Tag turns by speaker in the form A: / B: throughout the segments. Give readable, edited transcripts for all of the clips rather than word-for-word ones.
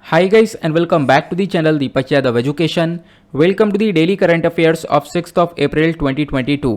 A: Hi guys and welcome back to the channel Deepak Yadav Education. Welcome to the daily current affairs of 6th of April 2022.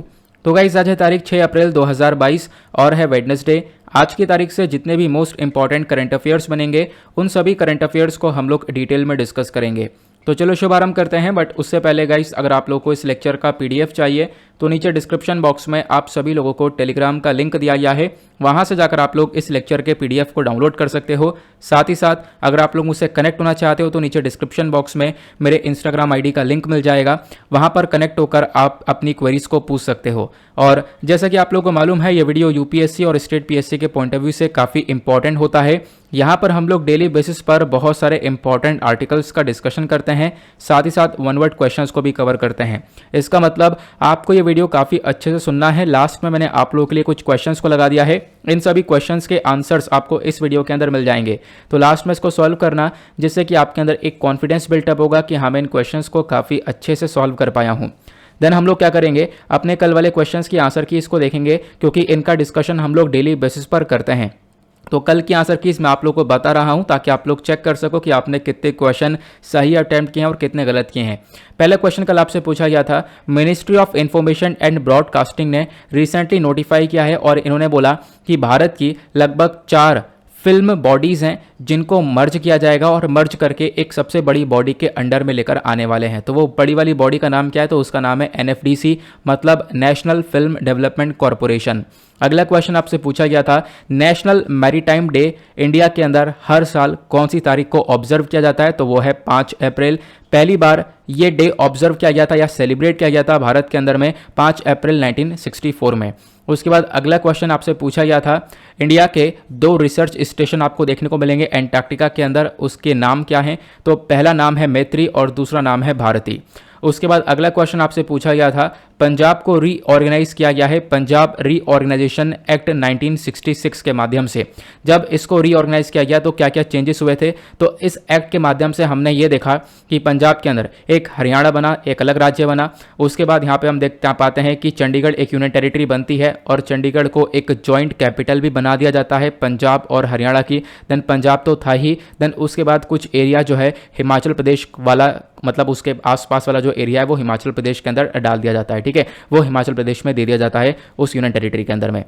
A: तो guys आज है तारीख 6 अप्रैल 2022 और है Wednesday. आज की तारीख से जितने भी मोस्ट इंपॉर्टेंट करंट अफेयर्स बनेंगे उन सभी करंट अफेयर्स को हम लोग डिटेल में डिस्कस करेंगे। तो चलो शुभारंभ करते हैं। बट उससे पहले गाइस अगर आप लोगों को इस लेक्चर का पीडीएफ चाहिए तो नीचे डिस्क्रिप्शन बॉक्स में आप सभी लोगों को टेलीग्राम का लिंक दिया गया है, वहां से जाकर आप लोग इस लेक्चर के पीडीएफ को डाउनलोड कर सकते हो। साथ ही साथ अगर आप लोग मुझसे कनेक्ट होना चाहते हो तो नीचे डिस्क्रिप्शन बॉक्स में मेरे इंस्टाग्राम आईडी का लिंक मिल जाएगा, वहां पर कनेक्ट होकर आप अपनी क्वेरीज को पूछ सकते हो। और जैसा कि आप लोगों को मालूम है ये वीडियो यूपीएससी और स्टेट पीएससी के पॉइंट ऑफ व्यू से काफ़ी इंपॉर्टेंट होता है। यहाँ पर हम लोग डेली बेसिस पर बहुत सारे इंपॉर्टेंट आर्टिकल्स का डिस्कशन करते हैं, साथ ही साथ वन वर्ड क्वेश्चंस को भी कवर करते हैं। इसका मतलब आपको ये वीडियो काफ़ी अच्छे से सुनना है। लास्ट में मैंने आप लोगों के लिए कुछ क्वेश्चंस को लगा दिया है, इन सभी क्वेश्चंस के आंसर्स आपको इस वीडियो के अंदर मिल जाएंगे। तो लास्ट में इसको सॉल्व करना, जिससे कि आपके अंदर एक कॉन्फिडेंस बिल्टअप होगा कि हाँ मैं इन क्वेश्चंस को काफ़ी अच्छे से सॉल्व कर पाया हूँ। देन हम लोग क्या करेंगे, अपने कल वाले क्वेश्चंस की आंसर की इसको देखेंगे, क्योंकि इनका डिस्कशन हम लोग डेली बेसिस पर करते हैं। तो कल की आंसर की मैं आप लोग को बता रहा हूं ताकि आप लोग चेक कर सको कि आपने कितने क्वेश्चन सही अटेम्प्ट किए हैं और कितने गलत किए हैं। पहला क्वेश्चन कल आपसे पूछा गया था, ministry of information and broadcasting ने रिसेंटली नोटिफाई किया है और इन्होंने बोला कि भारत की लगभग 4 फिल्म बॉडीज़ हैं जिनको मर्ज किया जाएगा और मर्ज करके एक सबसे बड़ी बॉडी के अंडर में लेकर आने वाले हैं। तो वो बड़ी वाली बॉडी का नाम क्या है, तो उसका नाम है एनएफडीसी, मतलब नेशनल फिल्म डेवलपमेंट कॉरपोरेशन। अगला क्वेश्चन आपसे पूछा गया था, नेशनल मैरीटाइम डे इंडिया के अंदर हर साल कौन सी तारीख को ऑब्जर्व किया जाता है, तो वो है 5 अप्रैल। पहली बार ये डे ऑब्जर्व किया गया था या सेलिब्रेट किया गया था भारत के अंदर में 5 अप्रैल 1964 में। उसके बाद अगला क्वेश्चन आपसे पूछा गया था, इंडिया के 2 रिसर्च स्टेशन आपको देखने को मिलेंगे एंटार्क्टिका के अंदर, उसके नाम क्या हैं, तो पहला नाम है मैत्री और दूसरा नाम है भारती। उसके बाद अगला क्वेश्चन आपसे पूछा गया था, पंजाब को रीऑर्गेनाइज किया गया है पंजाब रीऑर्गेनाइजेशन एक्ट 1966 के माध्यम से। जब इसको रीऑर्गेनाइज किया गया तो क्या क्या चेंजेस हुए थे, तो इस एक्ट के माध्यम से हमने ये देखा कि पंजाब के अंदर एक हरियाणा बना, एक अलग राज्य बना। उसके बाद यहाँ पे हम देखते पाते हैं कि चंडीगढ़ एक यूनियन टेरिटरी बनती है और चंडीगढ़ को एक जॉइंट कैपिटल भी बना दिया जाता है पंजाब और हरियाणा की। देन पंजाब तो था ही, देन उसके बाद कुछ एरिया जो है हिमाचल प्रदेश वाला, मतलब उसके आसपास वाला जो एरिया है वो हिमाचल प्रदेश के अंदर डाल दिया जाता है, ठीक है, वो हिमाचल प्रदेश में दे दिया जाता है उस यूनियन टेरिटरी के अंदर में।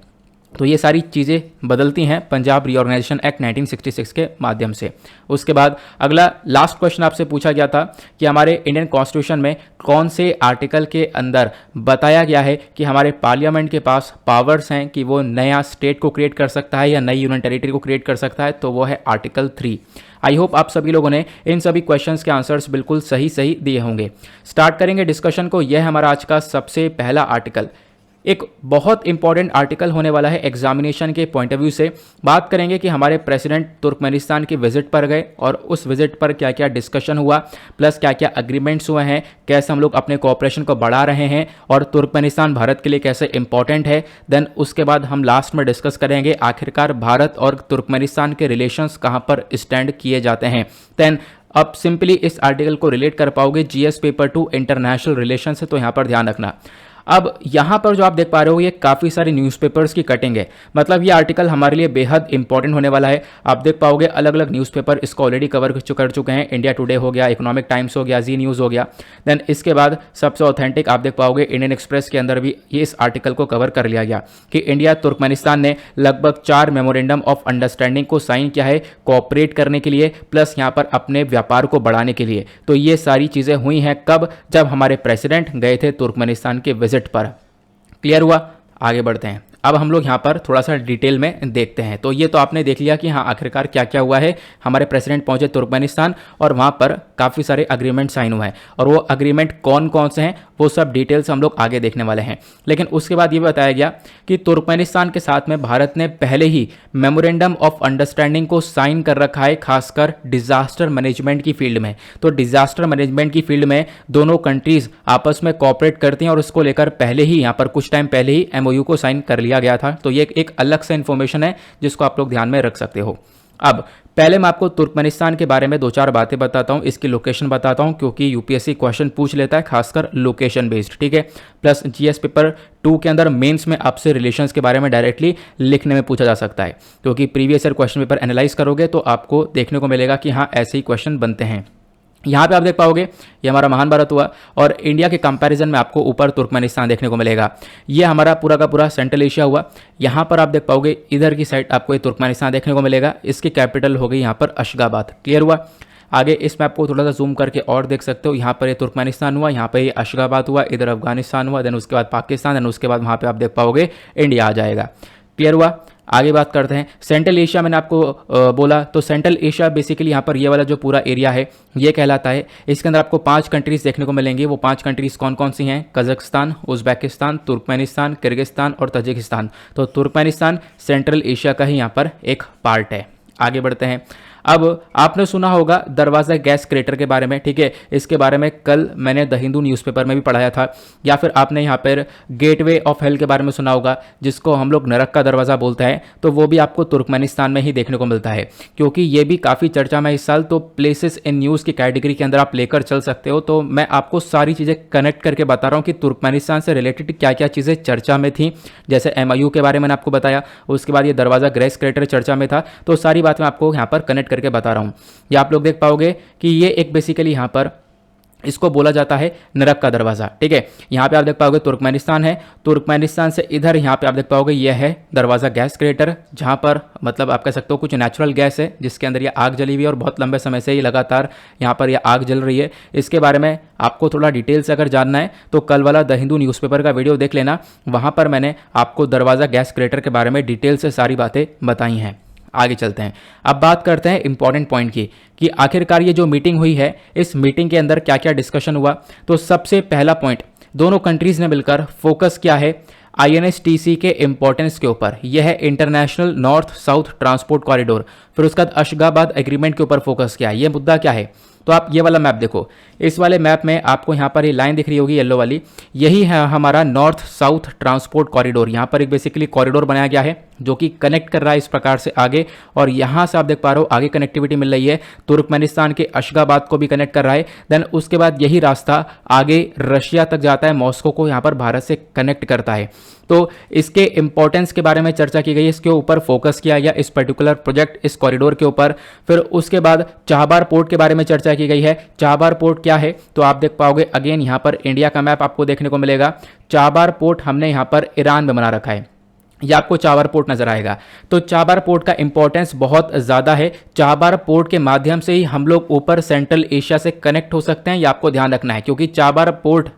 A: तो ये सारी चीज़ें बदलती हैं पंजाब रीऑर्गेनाइजेशन एक्ट 1966 के माध्यम से। उसके बाद अगला लास्ट क्वेश्चन आपसे पूछा गया था कि हमारे इंडियन कॉन्स्टिट्यूशन में कौन से आर्टिकल के अंदर बताया गया है कि हमारे पार्लियामेंट के पास पावर्स हैं कि वो नया स्टेट को क्रिएट कर सकता है या नई यूनियन टेरिटरी को क्रिएट कर सकता है, तो वो है आर्टिकल 3। आई होप आप सभी लोगों ने इन सभी क्वेश्चंस के आंसर्स बिल्कुल सही सही दिए होंगे। स्टार्ट करेंगे डिस्कशन को। यह है हमारा आज का सबसे पहला आर्टिकल, एक बहुत इंपॉर्टेंट आर्टिकल होने वाला है एग्जामिनेशन के पॉइंट ऑफ व्यू से। बात करेंगे कि हमारे प्रेसिडेंट तुर्कमेनिस्तान की विजिट पर गए और उस विजिट पर क्या क्या डिस्कशन हुआ, प्लस क्या क्या अग्रीमेंट्स हुए हैं, कैसे हम लोग अपने कोऑपरेशन को बढ़ा रहे हैं और तुर्कमेनिस्तान भारत के लिए कैसे इंपॉर्टेंट है। देन उसके बाद हम लास्ट में डिस्कस करेंगे आखिरकार भारत और तुर्कमेनिस्तान के रिलेशंस कहाँ पर स्टैंड किए जाते हैं। देन अब सिंपली इस आर्टिकल को रिलेट कर पाओगे जीएस पेपर 2 इंटरनेशनल रिलेशन से, तो यहाँ पर ध्यान रखना। अब यहाँ पर जो आप देख पा रहे हो ये काफ़ी सारी न्यूज़पेपर्स की कटिंग है, मतलब ये आर्टिकल हमारे लिए बेहद इंपॉर्टेंट होने वाला है। आप देख पाओगे अलग अलग न्यूज़पेपर इसको ऑलरेडी कवर कर चुके हैं, इंडिया टुडे हो गया, इकोनॉमिक टाइम्स हो गया, जी न्यूज़ हो गया। देन इसके बाद सबसे ऑथेंटिक आप देख पाओगे इंडियन एक्सप्रेस के अंदर भी ये इस आर्टिकल को कवर कर लिया गया कि इंडिया तुर्कमेनिस्तान ने लगभग 4 मेमोरेंडम ऑफ अंडरस्टैंडिंग को साइन किया है कोऑपरेट करने के लिए, प्लस यहाँ पर अपने व्यापार को बढ़ाने के लिए। तो ये सारी चीज़ें हुई हैं कब, जब हमारे प्रेसिडेंट गए थे तुर्कमेनिस्तान के विजिट पर। क्लियर हुआ? आगे बढ़ते हैं। अब हम लोग यहाँ पर थोड़ा सा डिटेल में देखते हैं। तो ये तो आपने देख लिया कि हाँ आखिरकार क्या क्या हुआ है। हमारे प्रेसिडेंट पहुंचे तुर्कमेनिस्तान और वहाँ पर काफ़ी सारे अग्रीमेंट साइन हुए हैं, और वो अग्रीमेंट कौन कौन से हैं वो सब डिटेल्स हम लोग आगे देखने वाले हैं। लेकिन उसके बाद ये बताया गया कि तुर्कमेनिस्तान के साथ में भारत ने पहले ही मेमोरेंडम ऑफ अंडरस्टैंडिंग को साइन कर रखा है, खासकर डिजास्टर मैनेजमेंट की फील्ड में। तो डिजास्टर मैनेजमेंट की फील्ड में दोनों कंट्रीज आपस में कोऑपरेट करती हैं और उसको लेकर पहले ही यहाँ पर कुछ टाइम पहले ही एमओयू को साइन कर लिया गया था। तो ये एक अलग से इंफॉर्मेशन है जिसको आप लोग ध्यान में रख सकते हो। अब पहले मैं आपको तुर्कमेनिस्तान के बारे में दो चार बातें बताता हूँ, इसकी लोकेशन बताता हूँ क्योंकि यूपीएससी क्वेश्चन पूछ लेता है खासकर लोकेशन बेस्ड, ठीक है। प्लस जीएस पेपर 2 के अंदर मेंस में आपसे रिलेशंस के बारे में डायरेक्टली लिखने में पूछा जा सकता है, क्योंकि previous year question paper analyse करोगे तो आपको देखने को मिलेगा कि हाँ ऐसे ही क्वेश्चन बनते हैं। यहाँ पे आप देख पाओगे ये हमारा महान भारत हुआ और इंडिया के कंपैरिजन में आपको ऊपर तुर्कमेनिस्तान देखने को मिलेगा। ये हमारा पूरा का पूरा सेंट्रल एशिया हुआ। यहाँ पर आप देख पाओगे इधर की साइड आपको ये तुर्कमेनिस्तान देखने को मिलेगा। इसकी कैपिटल हो गई यहाँ पर अशगाबाद। क्लियर हुआ। आगे इस मैप को थोड़ा सा जूम करके और देख सकते हो। यहाँ पर ये तुर्कमेनिस्तान हुआ, यहाँ पर ये अशगाबाद हुआ, इधर अफगानिस्तान हुआ, देन उसके बाद पाकिस्तान, देन उसके बाद वहाँ पर आप देख पाओगे इंडिया आ जाएगा। क्लियर हुआ। आगे बात करते हैं सेंट्रल एशिया। मैंने आपको बोला तो सेंट्रल एशिया बेसिकली यहाँ पर ये वाला जो पूरा एरिया है ये कहलाता है। इसके अंदर आपको 5 कंट्रीज देखने को मिलेंगी। वो 5 कंट्रीज कौन कौन सी हैं? कजाकिस्तान, उज्बेकिस्तान, तुर्कमेनिस्तान, किर्गिस्तान और तजिकिस्तान। तो तुर्कमेनिस्तान सेंट्रल एशिया का ही यहाँ पर एक पार्ट है। आगे बढ़ते हैं। अब आपने सुना होगा दरवाज़ा गैस क्रेटर के बारे में, ठीक है। इसके बारे में कल मैंने द हिंदू न्यूज़पेपर में भी पढ़ाया था। या फिर आपने यहाँ पर गेटवे ऑफ हेल के बारे में सुना होगा, जिसको हम लोग नरक का दरवाज़ा बोलते हैं। तो वो भी आपको तुर्कमेनिस्तान में ही देखने को मिलता है, क्योंकि ये भी काफ़ी चर्चा में इस साल। तो प्लेसेस इन न्यूज़ की कैटेगरी के अंदर आप लेकर चल सकते हो। तो मैं आपको सारी चीज़ें कनेक्ट करके बता रहा हूँ कि तुर्कमेनिस्तान से रिलेटेड क्या क्या चीज़ें चर्चा में थी। जैसे MIU के बारे में मैंने आपको बताया, उसके बाद ये दरवाज़ा गैस क्रेटर चर्चा में था। तो सारी बात मैं आपको यहाँ पर कनेक्ट करके बता रहा हूं। ये आप लोग देख पाओगे कि ये एक बेसिकली यहां पर इसको बोला जाता है नरक का दरवाज़ा, ठीक है। यहाँ पे आप देख पाओगे तुर्कमेनिस्तान है। तुर्कमेनिस्तान से इधर यहाँ पे आप देख पाओगे ये है दरवाज़ा गैस क्रेटर, जहाँ पर मतलब आप कह सकते हो कुछ नेचुरल गैस है जिसके अंदर ये आग जली हुई है और बहुत लंबे समय से ये लगातार यहाँ पर ये आग जल रही है। इसके बारे में आपको थोड़ा डिटेल से अगर जानना है तो कल वाला द हिंदू न्यूज़पेपर का वीडियो देख लेना। वहाँ पर मैंने आपको दरवाज़ा गैस क्रेटर के बारे में डिटेल से सारी बातें बताई हैं। आगे चलते हैं। अब बात करते हैं इंपॉर्टेंट पॉइंट की कि आखिरकार ये जो मीटिंग हुई है इस मीटिंग के अंदर क्या क्या डिस्कशन हुआ। तो सबसे पहला पॉइंट, दोनों कंट्रीज ने मिलकर फोकस किया है INSTC के इंपॉर्टेंस के ऊपर। यह है international north south transport corridor. फिर उसके बाद अशगाबाद एग्रीमेंट के ऊपर फोकस किया। यह मुद्दा क्या है? तो आप ये वाला मैप देखो। इस वाले मैप में आपको यहाँ पर ये लाइन दिख रही होगी येलो वाली, यही है हमारा नॉर्थ साउथ ट्रांसपोर्ट कॉरिडोर। यहाँ पर एक बेसिकली कॉरिडोर बनाया गया है जो कि कनेक्ट कर रहा है इस प्रकार से आगे, और यहाँ से आप देख पा रहे हो आगे कनेक्टिविटी मिल रही है। तुर्कमेनिस्तान के अशगाबाद को भी कनेक्ट कर रहा है। देन उसके बाद यही रास्ता आगे रशिया तक जाता है, मॉस्को को यहाँ पर भारत से कनेक्ट करता है। तो इसके इंपॉर्टेंस के बारे में चर्चा की गई, इसके ऊपर फोकस किया गया, इस पर्टिकुलर प्रोजेक्ट इस कॉरिडोर के ऊपर। फिर उसके बाद चाबहार पोर्ट के बारे में चर्चा की गई है। चाबहार पोर्ट क्या है? तो आप देख पाओगे अगेन यहाँ पर इंडिया का मैप आपको देखने को मिलेगा। चाबहार पोर्ट हमने यहाँ पर ईरान में बना रखा है। ये आपको चाबहार पोर्ट नजर आएगा। तो चाबहार पोर्ट का इंपॉर्टेंस बहुत ज़्यादा है। चाबहार पोर्ट के माध्यम से ही हम लोग ऊपर सेंट्रल एशिया से कनेक्ट हो सकते हैं, ये आपको ध्यान रखना है, क्योंकि चाबहार पोर्ट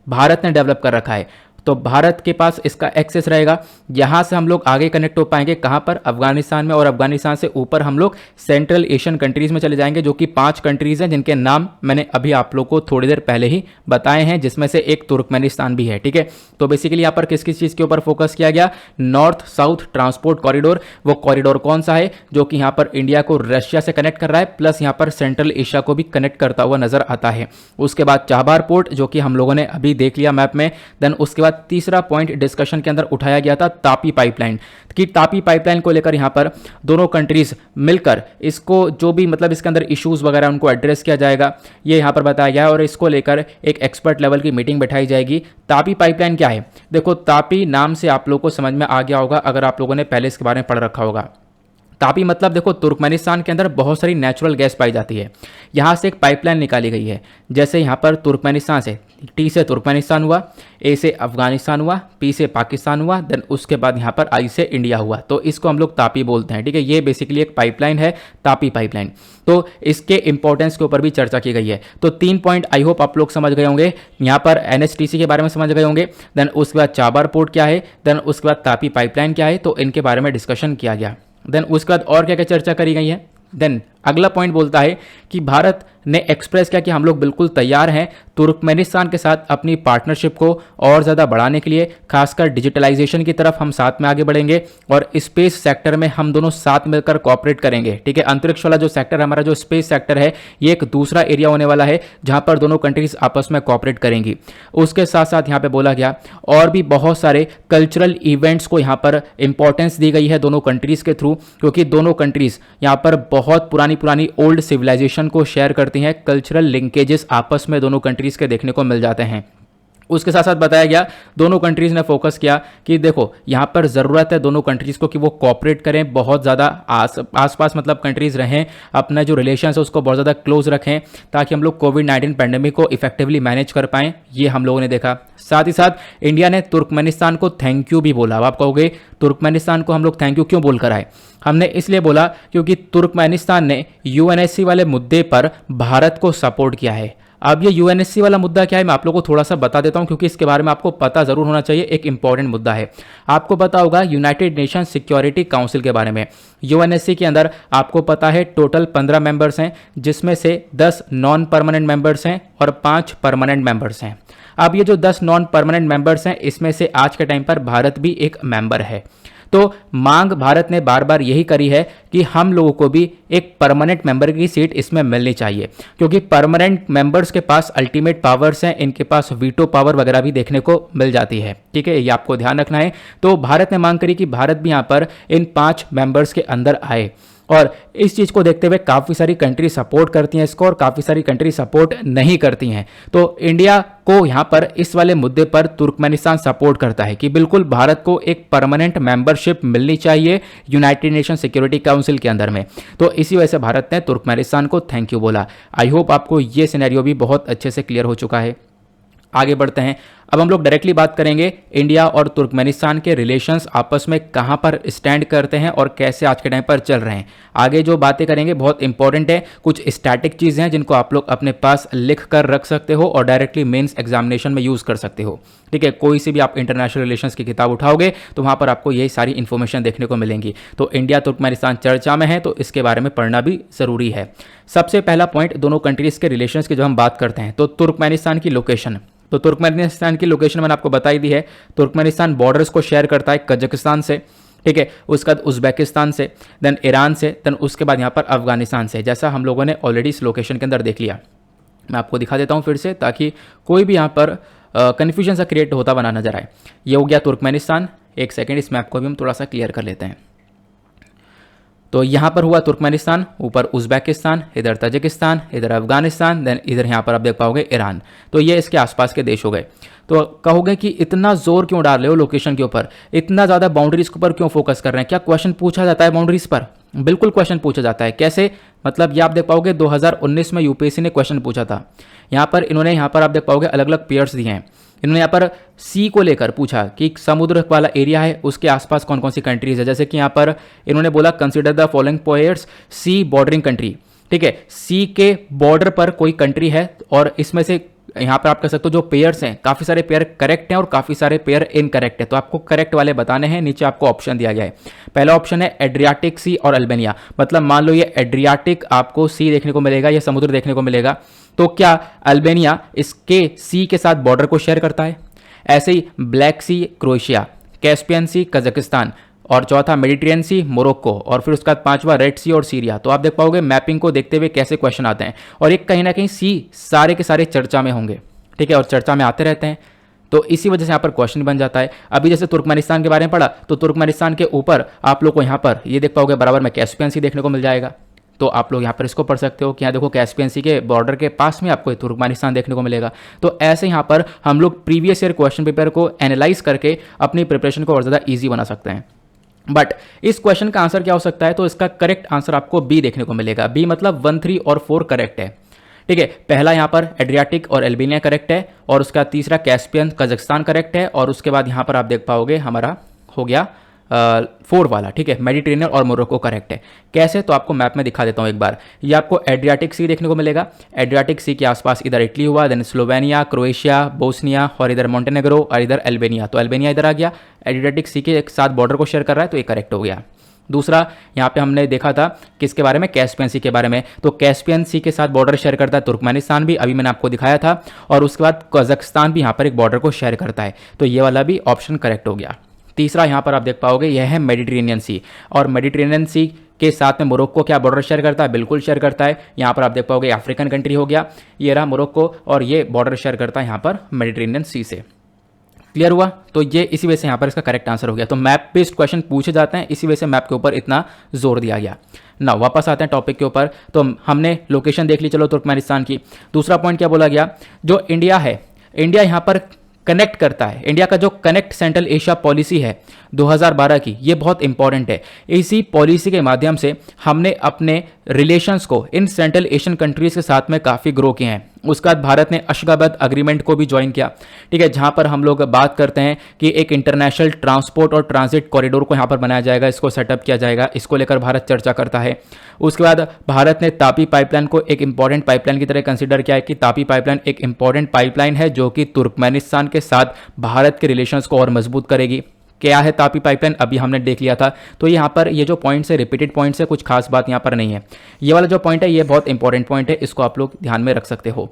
A: भारत ने डेवलप कर रखा है। तो भारत के पास इसका एक्सेस रहेगा। यहाँ से हम लोग आगे कनेक्ट हो पाएंगे कहाँ पर? अफगानिस्तान में, और अफगानिस्तान से ऊपर हम लोग सेंट्रल एशियन कंट्रीज में चले जाएंगे, जो कि 5 कंट्रीज हैं जिनके नाम मैंने अभी आप लोग को थोड़ी देर पहले ही बताए हैं, जिसमें से एक तुर्कमेनिस्तान भी है, ठीक है। तो बेसिकली यहाँ पर किस किस चीज़ के ऊपर फोकस किया गया? North south transport corridor. वो कॉरिडोर कौन सा है? जो कि यहाँ पर इंडिया को रशिया से कनेक्ट कर रहा है, प्लस यहाँ पर सेंट्रल एशिया को भी कनेक्ट करता हुआ नजर आता है। उसके बाद चाबहार पोर्ट, जो कि हम लोगों ने अभी देख लिया मैप में। देन उसके बाद तीसरा पॉइंट डिस्कशन के अंदर उठाया गया था तापी पाइपलाइन, कि तापी पाइपलाइन को लेकर यहां पर दोनों कंट्रीज मिलकर इसको जो भी मतलब इसके अंदर इश्यूज वगैरह उनको एड्रेस किया जाएगा, ये यहां पर बताया गया है। और इसको लेकर एक एक्सपर्ट लेवल की मीटिंग बैठाई जाएगी। तापी पाइपलाइन क्या है? देखो, तापी नाम से आप लोगों को समझ में आ गया होगा अगर आप लोगों ने पहले इसके बारे में पढ़ रखा होगा। तापी मतलब देखो, तुर्कमेनिस्तान के अंदर बहुत सारी नेचुरल गैस पाई जाती है। यहाँ से एक पाइपलाइन निकाली गई है। जैसे यहाँ पर तुर्कमेनिस्तान से, T से तुर्कमेनिस्तान हुआ, A से अफगानिस्तान हुआ, P से पाकिस्तान हुआ, देन उसके बाद यहाँ पर I से इंडिया हुआ। तो इसको हम लोग तापी बोलते हैं, ठीक है। ये बेसिकली एक पाइपलाइन है, तापी पाइपलाइन। तो इसके इंपॉर्टेंस के ऊपर भी चर्चा की गई है। तो 3 पॉइंट आई होप आप लोग समझ गए होंगे। यहाँ पर NSTC के बारे में समझ गए होंगे। देन उसके बाद चाबहार पोर्ट क्या है, देन उसके बाद तापी पाइपलाइन क्या है, तो इनके बारे में डिस्कशन किया गया। देन उसके बाद और क्या क्या चर्चा करी गई है। देन अगला पॉइंट बोलता है कि भारत ने एक्सप्रेस किया कि हम लोग बिल्कुल तैयार हैं तुर्कमेनिस्तान के साथ अपनी पार्टनरशिप को और ज़्यादा बढ़ाने के लिए, खासकर डिजिटलाइजेशन की तरफ हम साथ में आगे बढ़ेंगे और स्पेस सेक्टर में हम दोनों साथ मिलकर कॉपरेट करेंगे। ठीक है, अंतरिक्ष वाला जो सेक्टर हमारा, जो स्पेस सेक्टर है, ये एक दूसरा एरिया होने वाला है जहां पर दोनों कंट्रीज आपस में कॉपरेट करेंगी। उसके साथ साथ यहां पे बोला गया और भी बहुत सारे कल्चरल इवेंट्स को यहां पर इंपॉर्टेंस दी गई है दोनों कंट्रीज के थ्रू, क्योंकि दोनों कंट्रीज यहां पर बहुत पुरानी पुरानी ओल्ड सिविलाइजेशन को शेयर करती हैं। कल्चरल लिंकेजेस आपस में दोनों कंट्रीज के देखने को मिल जाते हैं। उसके साथ साथ बताया गया, दोनों कंट्रीज ने फोकस किया कि देखो यहाँ पर ज़रूरत है दोनों कंट्रीज को कि वो कॉपरेट करें, बहुत ज़्यादा आसपास मतलब कंट्रीज रहें, अपना जो रिलेशन है उसको बहुत ज़्यादा क्लोज रखें, ताकि हम लोग कोविड-19 पैंडेमिक को इफेक्टिवली मैनेज कर पाएं। ये हम लोगों ने देखा। साथ ही साथ इंडिया ने तुर्कमेनिस्तान को थैंक यू भी बोला। अब आप कहोगे तुर्कमेनिस्तान को हम लोग थैंक यू क्यों बोल कर आए? हमने इसलिए बोला क्योंकि तुर्कमेनिस्तान ने यूएनएससी वाले मुद्दे पर भारत को सपोर्ट किया है। अब ये यूएनएससी वाला मुद्दा क्या है, मैं आप लोगों को थोड़ा सा बता देता हूं, क्योंकि इसके बारे में आपको पता जरूर होना चाहिए। एक इंपॉर्टेंट मुद्दा है, आपको पता होगा यूनाइटेड नेशन सिक्योरिटी काउंसिल के बारे में। यूएनएससी के अंदर आपको पता है टोटल 15 मेंबर्स हैं, जिसमें से 10 नॉन परमानेंट मेंबर्स हैं और 5 परमानेंट मेंबर्स हैं। अब ये जो 10 नॉन परमानेंट मेंबर्स हैं, इसमें से आज के टाइम पर भारत भी एक मेंबर है। तो मांग भारत ने बार बार यही करी है कि हम लोगों को भी एक परमानेंट मेंबर की सीट इसमें मिलनी चाहिए, क्योंकि परमानेंट मेंबर्स के पास अल्टीमेट पावर्स हैं, इनके पास वीटो पावर वगैरह भी देखने को मिल जाती है। ठीक है, ये आपको ध्यान रखना है। तो भारत ने मांग करी कि भारत भी यहाँ पर इन 5 मेंबर्स के अंदर आए, और इस चीज़ को देखते हुए काफ़ी सारी कंट्री सपोर्ट करती हैं इसको और काफ़ी सारी कंट्री सपोर्ट नहीं करती हैं। तो इंडिया को यहाँ पर इस वाले मुद्दे पर तुर्कमेनिस्तान सपोर्ट करता है कि बिल्कुल भारत को एक परमानेंट मेंबरशिप मिलनी चाहिए यूनाइटेड नेशन सिक्योरिटी काउंसिल के अंदर में। तो इसी वजह से भारत ने तुर्कमेनिस्तान को थैंक यू बोला। आई होप आपको ये सिनेरियो भी बहुत अच्छे से क्लियर हो चुका है। आगे बढ़ते हैं। अब हम लोग डायरेक्टली बात करेंगे इंडिया और तुर्कमेनिस्तान के रिलेशंस आपस में कहां पर स्टैंड करते हैं और कैसे आज के टाइम पर चल रहे हैं। आगे जो बातें करेंगे बहुत इंपॉर्टेंट है, कुछ स्टैटिक चीज़ें हैं जिनको आप लोग अपने पास लिख कर रख सकते हो और डायरेक्टली मेंस एग्जामिनेशन में यूज़ कर सकते हो। ठीक है, कोई सी भी आप इंटरनेशनल रिलेशंस की किताब उठाओगे तो वहाँ पर आपको यही सारी इन्फॉर्मेशन देखने को मिलेंगी। तो इंडिया तुर्कमेनिस्तान चर्चा में है तो इसके बारे में पढ़ना भी ज़रूरी है। सबसे पहला पॉइंट, दोनों कंट्रीज़ के रिलेशंस की जब हम बात करते हैं तो तुर्कमेनिस्तान की लोकेशन। तो तुर्कमेनिस्तान की लोकेशन मैंने आपको बताई दी है। तुर्कमेनिस्तान बॉर्डर्स को शेयर करता है कजाकिस्तान से, ठीक है, उसके बाद उज्बेकिस्तान से, देन ईरान से, देन उसके बाद यहाँ पर अफगानिस्तान से, जैसा हम लोगों ने ऑलरेडी इस लोकेशन के अंदर देख लिया। मैं आपको दिखा देता हूँ फिर से, ताकि कोई भी यहाँ पर कन्फ्यूजन सा क्रिएट होता बना नजर आए। ये हो गया तुर्कमेनिस्तान। एक सेकेंड, इस मैप को भी हम थोड़ा सा क्लियर कर लेते हैं। तो यहाँ पर हुआ तुर्कमेनिस्तान, ऊपर उज्बेकिस्तान, इधर तजिकिस्तान, इधर अफगानिस्तान, देन इधर यहाँ पर आप देख पाओगे ईरान। तो ये इसके आसपास के देश हो गए। तो कहोगे कि इतना जोर क्यों डाल रहे हो लोकेशन के ऊपर, इतना ज़्यादा बाउंड्रीज के ऊपर क्यों फोकस कर रहे हैं? क्या क्वेश्चन पूछा जाता है बाउंड्रीज पर? बिल्कुल क्वेश्चन पूछा जाता है। कैसे? मतलब ये आप देख पाओगे 2019 में यूपीएससी ने क्वेश्चन पूछा था। यहाँ पर इन्होंने यहाँ पर आप देख पाओगे अलग अलग पेयर्स दिए हैं। इन्होंने यहाँ पर सी को लेकर पूछा कि समुद्र वाला एरिया है, उसके आसपास कौन कौन सी कंट्रीज है। जैसे कि यहाँ पर इन्होंने बोला consider the following pairs sea bordering country. ठीक है, सी के बॉर्डर पर कोई कंट्री है और इसमें से यहाँ पर आप कह सकते हो जो पेयर्स हैं, काफ़ी सारे पेयर करेक्ट हैं और काफ़ी सारे पेयर इनकरेक्ट है। तो आपको करेक्ट वाले बताने हैं। नीचे आपको ऑप्शन दिया गया है। पहला ऑप्शन है एड्रियाटिक सी और अल्बेनिया। मतलब मान लो ये एड्रियाटिक आपको सी देखने को मिलेगा, ये समुद्र देखने को मिलेगा, तो क्या अल्बेनिया इसके सी के साथ बॉर्डर को शेयर करता है? ऐसे ही ब्लैक सी क्रोएशिया, कैस्पियन सी कजाकिस्तान, और चौथा मेडिटेरियन सी मोरक्को, और फिर उसका पांचवा रेड सी और सीरिया। तो आप देख पाओगे मैपिंग को देखते हुए कैसे क्वेश्चन आते हैं, और एक कहीं ना कहीं सी सारे के सारे चर्चा में होंगे। ठीक है, और चर्चा में आते रहते हैं, तो इसी वजह से यहाँ पर क्वेश्चन बन जाता है। अभी जैसे तुर्कमेनिस्तान के बारे में पढ़ा, तो तुर्कमेनिस्तान के ऊपर आप लोग को यहाँ पर ये देख पाओगे बराबर में कैस्पियन सी देखने को मिल जाएगा। तो आप लोग यहाँ पर इसको पढ़ सकते हो कि यहाँ देखो कैस्पियन सी के बॉर्डर के पास में आपको तुर्कमेनिस्तान देखने को मिलेगा। तो ऐसे यहाँ पर हम लोग प्रीवियस ईयर क्वेश्चन पेपर को एनालाइज करके अपनी प्रिपरेशन को और ज़्यादा ईजी बना सकते हैं। बट इस क्वेश्चन का आंसर क्या हो सकता है? तो इसका करेक्ट आंसर आपको बी देखने को मिलेगा। बी मतलब 1, 3 और 4 करेक्ट है। ठीक है, पहला यहाँ पर एड्रियाटिक और अल्बेनिया करेक्ट है, और उसका तीसरा कैस्पियन कजाकिस्तान करेक्ट है, और उसके बाद यहाँ पर आप देख पाओगे हमारा हो गया 4 वाला। ठीक है, मेडिटेरियन और मोरक्को करेक्ट है। कैसे? तो आपको मैप में दिखा देता हूँ एक बार। ये आपको एड्रियाटिक सी देखने को मिलेगा। एड्रियाटिक सी के आसपास इधर इटली हुआ, देन स्लोवेनिया, क्रोएशिया, बोस्निया, और इधर मोंटेनेग्रो, और इधर अल्बेनिया। तो अल्बेनिया इधर आ गया, एड्रियाटिक सी के एक साथ बॉर्डर को शेयर कर रहा है, तो ये करेक्ट हो गया। दूसरा यहाँ पे हमने देखा था किसके बारे में, कैस्पियन सी के बारे में। तो कैस्पियन सी के साथ बॉर्डर शेयर करता है तुर्कमेनिस्तान भी, अभी मैंने आपको दिखाया था, और उसके बाद कजाकिस्तान भी यहाँ पर एक बॉर्डर को शेयर करता है। तो ये वाला भी ऑप्शन करेक्ट हो गया। तीसरा यहाँ पर आप देख पाओगे यह है मेडिटेरेनियन सी, और मेडिटेरेनियन सी के साथ में मोरक्को क्या बॉर्डर शेयर करता है, बिल्कुल शेयर करता है। यहाँ पर आप देख पाओगे अफ्रीकन कंट्री हो गया, ये रहा मोरक्को, और ये बॉर्डर शेयर करता है यहाँ पर मेडिटेरेनियन सी से। क्लियर हुआ? तो ये इसी वजह से यहाँ पर इसका करेक्ट आंसर हो गया। तो मैप बेस्ड क्वेश्चन पूछे जाते हैं, इसी वजह से मैप के ऊपर इतना जोर दिया गया ना। वापस आते हैं टॉपिक के ऊपर। तो हमने लोकेशन देख ली, चलो तुर्कमेनिस्तान की। दूसरा पॉइंट क्या बोला गया, जो इंडिया है, इंडिया यहाँ पर कनेक्ट करता है। इंडिया का जो कनेक्ट सेंट्रल एशिया पॉलिसी है 2012 की, ये बहुत इंपॉर्टेंट है। इसी पॉलिसी के माध्यम से हमने अपने रिलेशंस को इन सेंट्रल एशियन कंट्रीज के साथ में काफ़ी ग्रो किए हैं। उसके बाद भारत ने अशगाबाद अग्रीमेंट को भी ज्वाइन किया, ठीक है, जहां पर हम लोग बात करते हैं कि एक इंटरनेशनल ट्रांसपोर्ट और ट्रांजिट कॉरिडोर को यहां पर बनाया जाएगा, इसको सेटअप किया जाएगा, इसको लेकर भारत चर्चा करता है। उसके बाद भारत ने तापी पाइपलाइन को एक इंपॉर्टेंट पाइपलाइन की तरह कंसिडर किया है कि तापी पाइपलाइन एक इंपॉर्टेंट पाइपलाइन है जो कि तुर्कमेनिस्तान के साथ भारत के रिलेशंस को और मजबूत करेगी। क्या है तापी पाइपलाइन, अभी हमने देख लिया था। तो यहाँ पर ये जो पॉइंट्स है रिपीटेड पॉइंट्स है, कुछ खास बात यहाँ पर नहीं है। ये वाला जो पॉइंट है ये बहुत इंपॉर्टेंट पॉइंट है, इसको आप लोग ध्यान में रख सकते हो।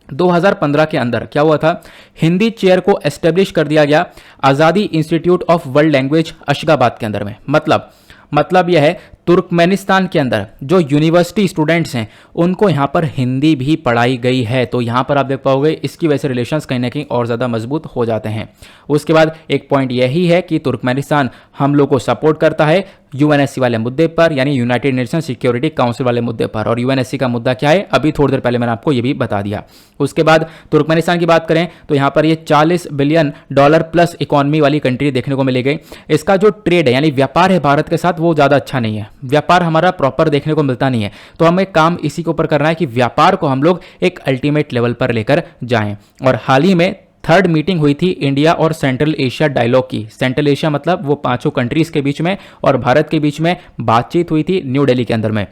A: 2015 के अंदर क्या हुआ था, हिंदी चेयर को एस्टेब्लिश कर दिया गया आज़ादी institute of world language Ashgabat के अंदर में। मतलब यह है तुर्कमेनिस्तान के अंदर जो यूनिवर्सिटी स्टूडेंट्स हैं उनको यहाँ पर हिंदी भी पढ़ाई गई है। तो यहाँ पर आप देख पाओगे इसकी वजह से रिलेशंस कहीं ना कहीं और ज़्यादा मजबूत हो जाते हैं। उसके बाद एक पॉइंट यही है कि तुर्कमेनिस्तान हम लोग को सपोर्ट करता है यूएनएससी वाले मुद्दे पर, यानी यूनाइटेड नेशन सिक्योरिटी काउंसिल वाले मुद्दे पर। और यूएनएससी का मुद्दा क्या है, अभी थोड़ी देर पहले मैंने आपको ये भी बता दिया। उसके बाद तुर्कमेनिस्तान की बात करें तो यहाँ पर ये $40 बिलियन प्लस इकॉनमी वाली कंट्री देखने को मिलेगी। इसका जो ट्रेड है यानी व्यापार है भारत के साथ, वो ज़्यादा अच्छा नहीं है। व्यापार हमारा प्रॉपर देखने को मिलता नहीं है। तो हमें काम इसी के ऊपर करना है कि व्यापार को हम लोग एक अल्टीमेट लेवल पर लेकर जाएं। और हाल ही में थर्ड मीटिंग हुई थी इंडिया और सेंट्रल एशिया डायलॉग की। सेंट्रल एशिया मतलब वो 5 कंट्रीज के बीच में और भारत के बीच में बातचीत हुई थी न्यू दिल्ली के अंदर में,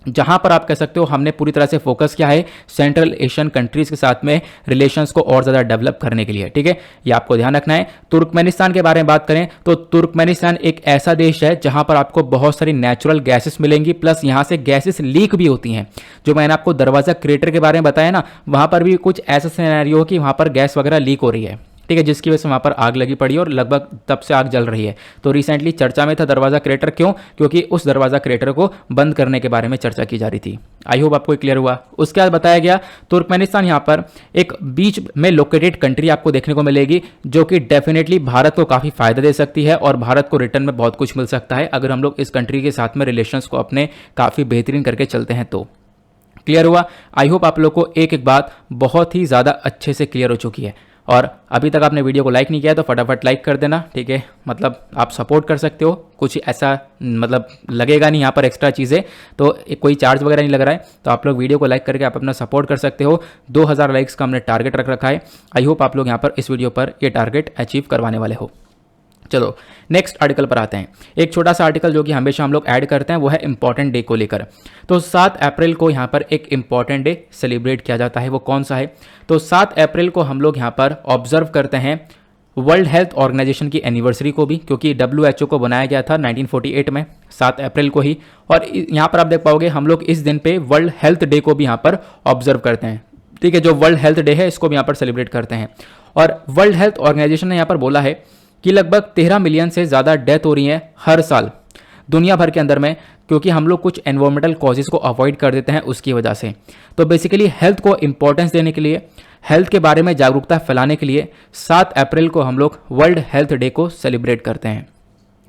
A: जहां पर आप कह सकते हो हमने पूरी तरह से फोकस किया है सेंट्रल एशियन कंट्रीज के साथ में रिलेशंस को और ज़्यादा डेवलप करने के लिए, ठीक है, ये आपको ध्यान रखना है। तुर्कमेनिस्तान के बारे में बात करें तो तुर्कमेनिस्तान एक ऐसा देश है जहां पर आपको बहुत सारी नेचुरल गैसेस मिलेंगी, प्लस यहां से गैसेस लीक भी होती हैं। जो मैंने आपको दरवाजा क्रेटर के बारे में बताया ना, वहां पर भी कुछ ऐसा सिनेरियो हो कि वहां पर गैस वगैरह लीक हो रही है, ठीक है, जिसकी वजह से वहाँ पर आग लगी पड़ी और लगभग तब से आग जल रही है। तो रिसेंटली चर्चा में था दरवाज़ा क्रेटर, क्यों? क्योंकि उस दरवाज़ा क्रेटर को बंद करने के बारे में चर्चा की जा रही थी। आई होप आपको क्लियर हुआ। उसके बाद बताया गया तुर्कमेनिस्तान यहाँ पर एक बीच में लोकेटेड कंट्री आपको देखने को मिलेगी, जो कि डेफिनेटली भारत को काफ़ी फायदा दे सकती है और भारत को रिटर्न में बहुत कुछ मिल सकता है अगर हम लोग इस कंट्री के साथ में रिलेशंस को अपने काफ़ी बेहतरीन करके चलते हैं। तो क्लियर हुआ। आई होप आप लोग को एक एक बात बहुत ही ज़्यादा अच्छे से क्लियर हो चुकी है। और अभी तक आपने वीडियो को लाइक नहीं किया तो फटाफट लाइक कर देना, ठीक है, मतलब आप सपोर्ट कर सकते हो। कुछ ऐसा मतलब लगेगा नहीं यहाँ पर एक्स्ट्रा चीज़ें, तो कोई चार्ज वगैरह नहीं लग रहा है। तो आप लोग वीडियो को लाइक करके आप अपना सपोर्ट कर सकते हो। 2000 लाइक्स का हमने टारगेट रख रखा है। आई होप आप लोग यहाँ पर इस वीडियो पर ये टारगेट अचीव करवाने वाले हो। चलो नेक्स्ट आर्टिकल पर आते हैं। एक छोटा सा आर्टिकल जो कि हमेशा हम लोग ऐड करते हैं वो है इंपॉर्टेंट डे को लेकर। तो 7 अप्रैल को यहाँ पर एक इंपॉर्टेंट डे सेलिब्रेट किया जाता है, वो कौन सा है? तो 7 अप्रैल को हम लोग यहाँ पर ऑब्जर्व करते हैं वर्ल्ड हेल्थ ऑर्गेनाइजेशन की एनिवर्सरी को भी, क्योंकि WHO को बनाया गया था 1948 में 7 अप्रैल को ही। और यहाँ पर आप देख पाओगे हम लोग इस दिन पे वर्ल्ड हेल्थ डे को भी यहाँ पर ऑब्जर्व करते हैं, ठीक है। जो वर्ल्ड हेल्थ डे है इसको भी यहाँ पर सेलिब्रेट करते हैं। और वर्ल्ड हेल्थ ऑर्गेनाइजेशन ने यहाँ पर बोला है कि लगभग 13 मिलियन से ज़्यादा डेथ हो रही हैं हर साल दुनिया भर के अंदर में, क्योंकि हम लोग कुछ एनवायरमेंटल कॉजेज़ को अवॉइड कर देते हैं उसकी वजह से। तो बेसिकली हेल्थ को इंपॉर्टेंस देने के लिए, हेल्थ के बारे में जागरूकता फैलाने के लिए 7 अप्रैल को हम लोग वर्ल्ड हेल्थ डे को सेलिब्रेट करते हैं।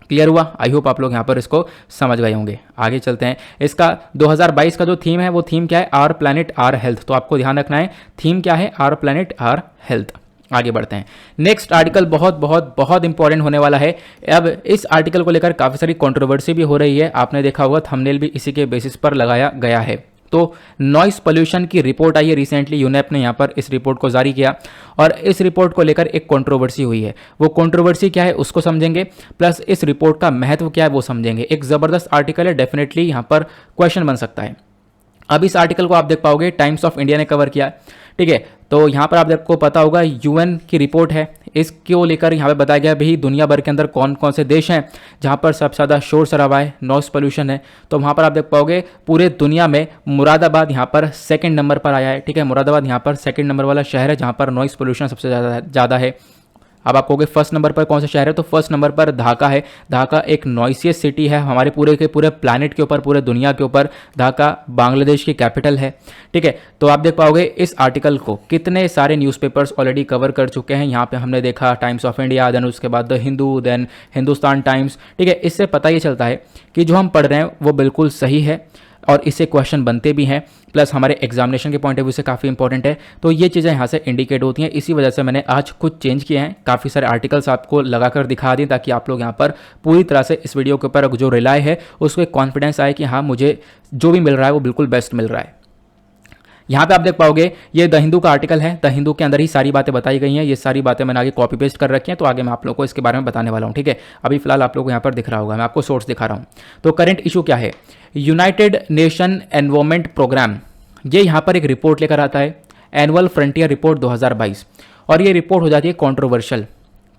A: क्लियर हुआ? आई होप आप लोग यहाँ पर इसको समझ गए होंगे। आगे चलते हैं। इसका 2022 का जो थीम है वो थीम क्या है? Our planet our health. तो आपको ध्यान रखना है थीम क्या है? Our planet our health. आगे बढ़ते हैं। नेक्स्ट आर्टिकल बहुत बहुत बहुत इंपॉर्टेंट होने वाला है। अब इस आर्टिकल को लेकर काफ़ी सारी कंट्रोवर्सी भी हो रही है, आपने देखा होगा थंबनेल भी इसी के बेसिस पर लगाया गया है। तो नॉइस पोल्यूशन की रिपोर्ट आई है रिसेंटली, यूनेप ने यहाँ पर इस रिपोर्ट को जारी किया और इस रिपोर्ट को लेकर एक कंट्रोवर्सी हुई है। वो कंट्रोवर्सी क्या है उसको समझेंगे, प्लस इस रिपोर्ट का महत्व क्या है वो समझेंगे। एक ज़बरदस्त आर्टिकल है, डेफिनेटली यहाँ पर क्वेश्चन बन सकता है। अब इस आर्टिकल को आप देख पाओगे टाइम्स ऑफ इंडिया ने कवर किया, ठीक है। तो यहाँ पर आप आपको पता होगा यूएन की रिपोर्ट है, इसको लेकर यहाँ पे बताया गया भाई दुनिया भर के अंदर कौन कौन से देश हैं जहाँ पर सबसे ज़्यादा शोर शराबा है, नॉइस पोल्यूशन है। तो वहाँ पर आप देख पाओगे पूरे दुनिया में मुरादाबाद यहाँ पर सेकंड नंबर पर आया है। ठीक है, मुरादाबाद यहाँ पर सेकंड नंबर वाला शहर है जहाँ पर नॉइस पोल्यूशन सबसे ज़्यादा है। अब आप कहोगे फर्स्ट नंबर पर कौन सा शहर है, तो फर्स्ट नंबर पर ढाका है। ढाका एक नॉइसियस सिटी है हमारे पूरे के पूरे प्लैनेट के ऊपर, पूरे दुनिया के ऊपर। ढाका बांग्लादेश की कैपिटल है। ठीक है, तो आप देख पाओगे इस आर्टिकल को कितने सारे न्यूज़पेपर्स ऑलरेडी कवर कर चुके हैं। यहाँ पे हमने देखा टाइम्स ऑफ इंडिया, देन उसके बाद the Hindu, then Hindustan Times. ठीक है, इससे पता ये चलता है कि जो हम पढ़ रहे हैं वो बिल्कुल सही है और इससे क्वेश्चन बनते भी हैं, प्लस हमारे एग्जामिनेशन के पॉइंट ऑफ व्यू से काफ़ी इंपॉर्टेंट है। तो ये चीज़ें यहाँ से इंडिकेट होती हैं। इसी वजह से मैंने आज कुछ चेंज किए हैं, काफ़ी सारे आर्टिकल्स आपको लगाकर दिखा दिए ताकि आप लोग यहाँ पर पूरी तरह से इस वीडियो के ऊपर जो रिलाय है उसको एक कॉन्फिडेंस आए कि हाँ मुझे जो भी मिल रहा है वो बिल्कुल बेस्ट मिल रहा है। यहाँ पे आप देख पाओगे ये द हिंदू का आर्टिकल है। द हिंदू के अंदर ही सारी बातें बताई गई हैं। ये सारी बातें मैंने आगे कॉपी पेस्ट कर रखी हैं, तो आगे मैं आप लोगों को इसके बारे में बताने वाला हूँ। ठीक है, अभी फिलहाल आप लोगों को यहाँ पर दिख रहा होगा, मैं आपको सोर्स दिखा रहा हूँ। तो करंट इशू क्या है, यूनाइटेड नेशन एनवायरमेंट प्रोग्राम ये यहाँ पर एक रिपोर्ट लेकर आता है, एनुअल फ्रंटियर रिपोर्ट 2022, और ये रिपोर्ट हो जाती है कॉन्ट्रोवर्शियल।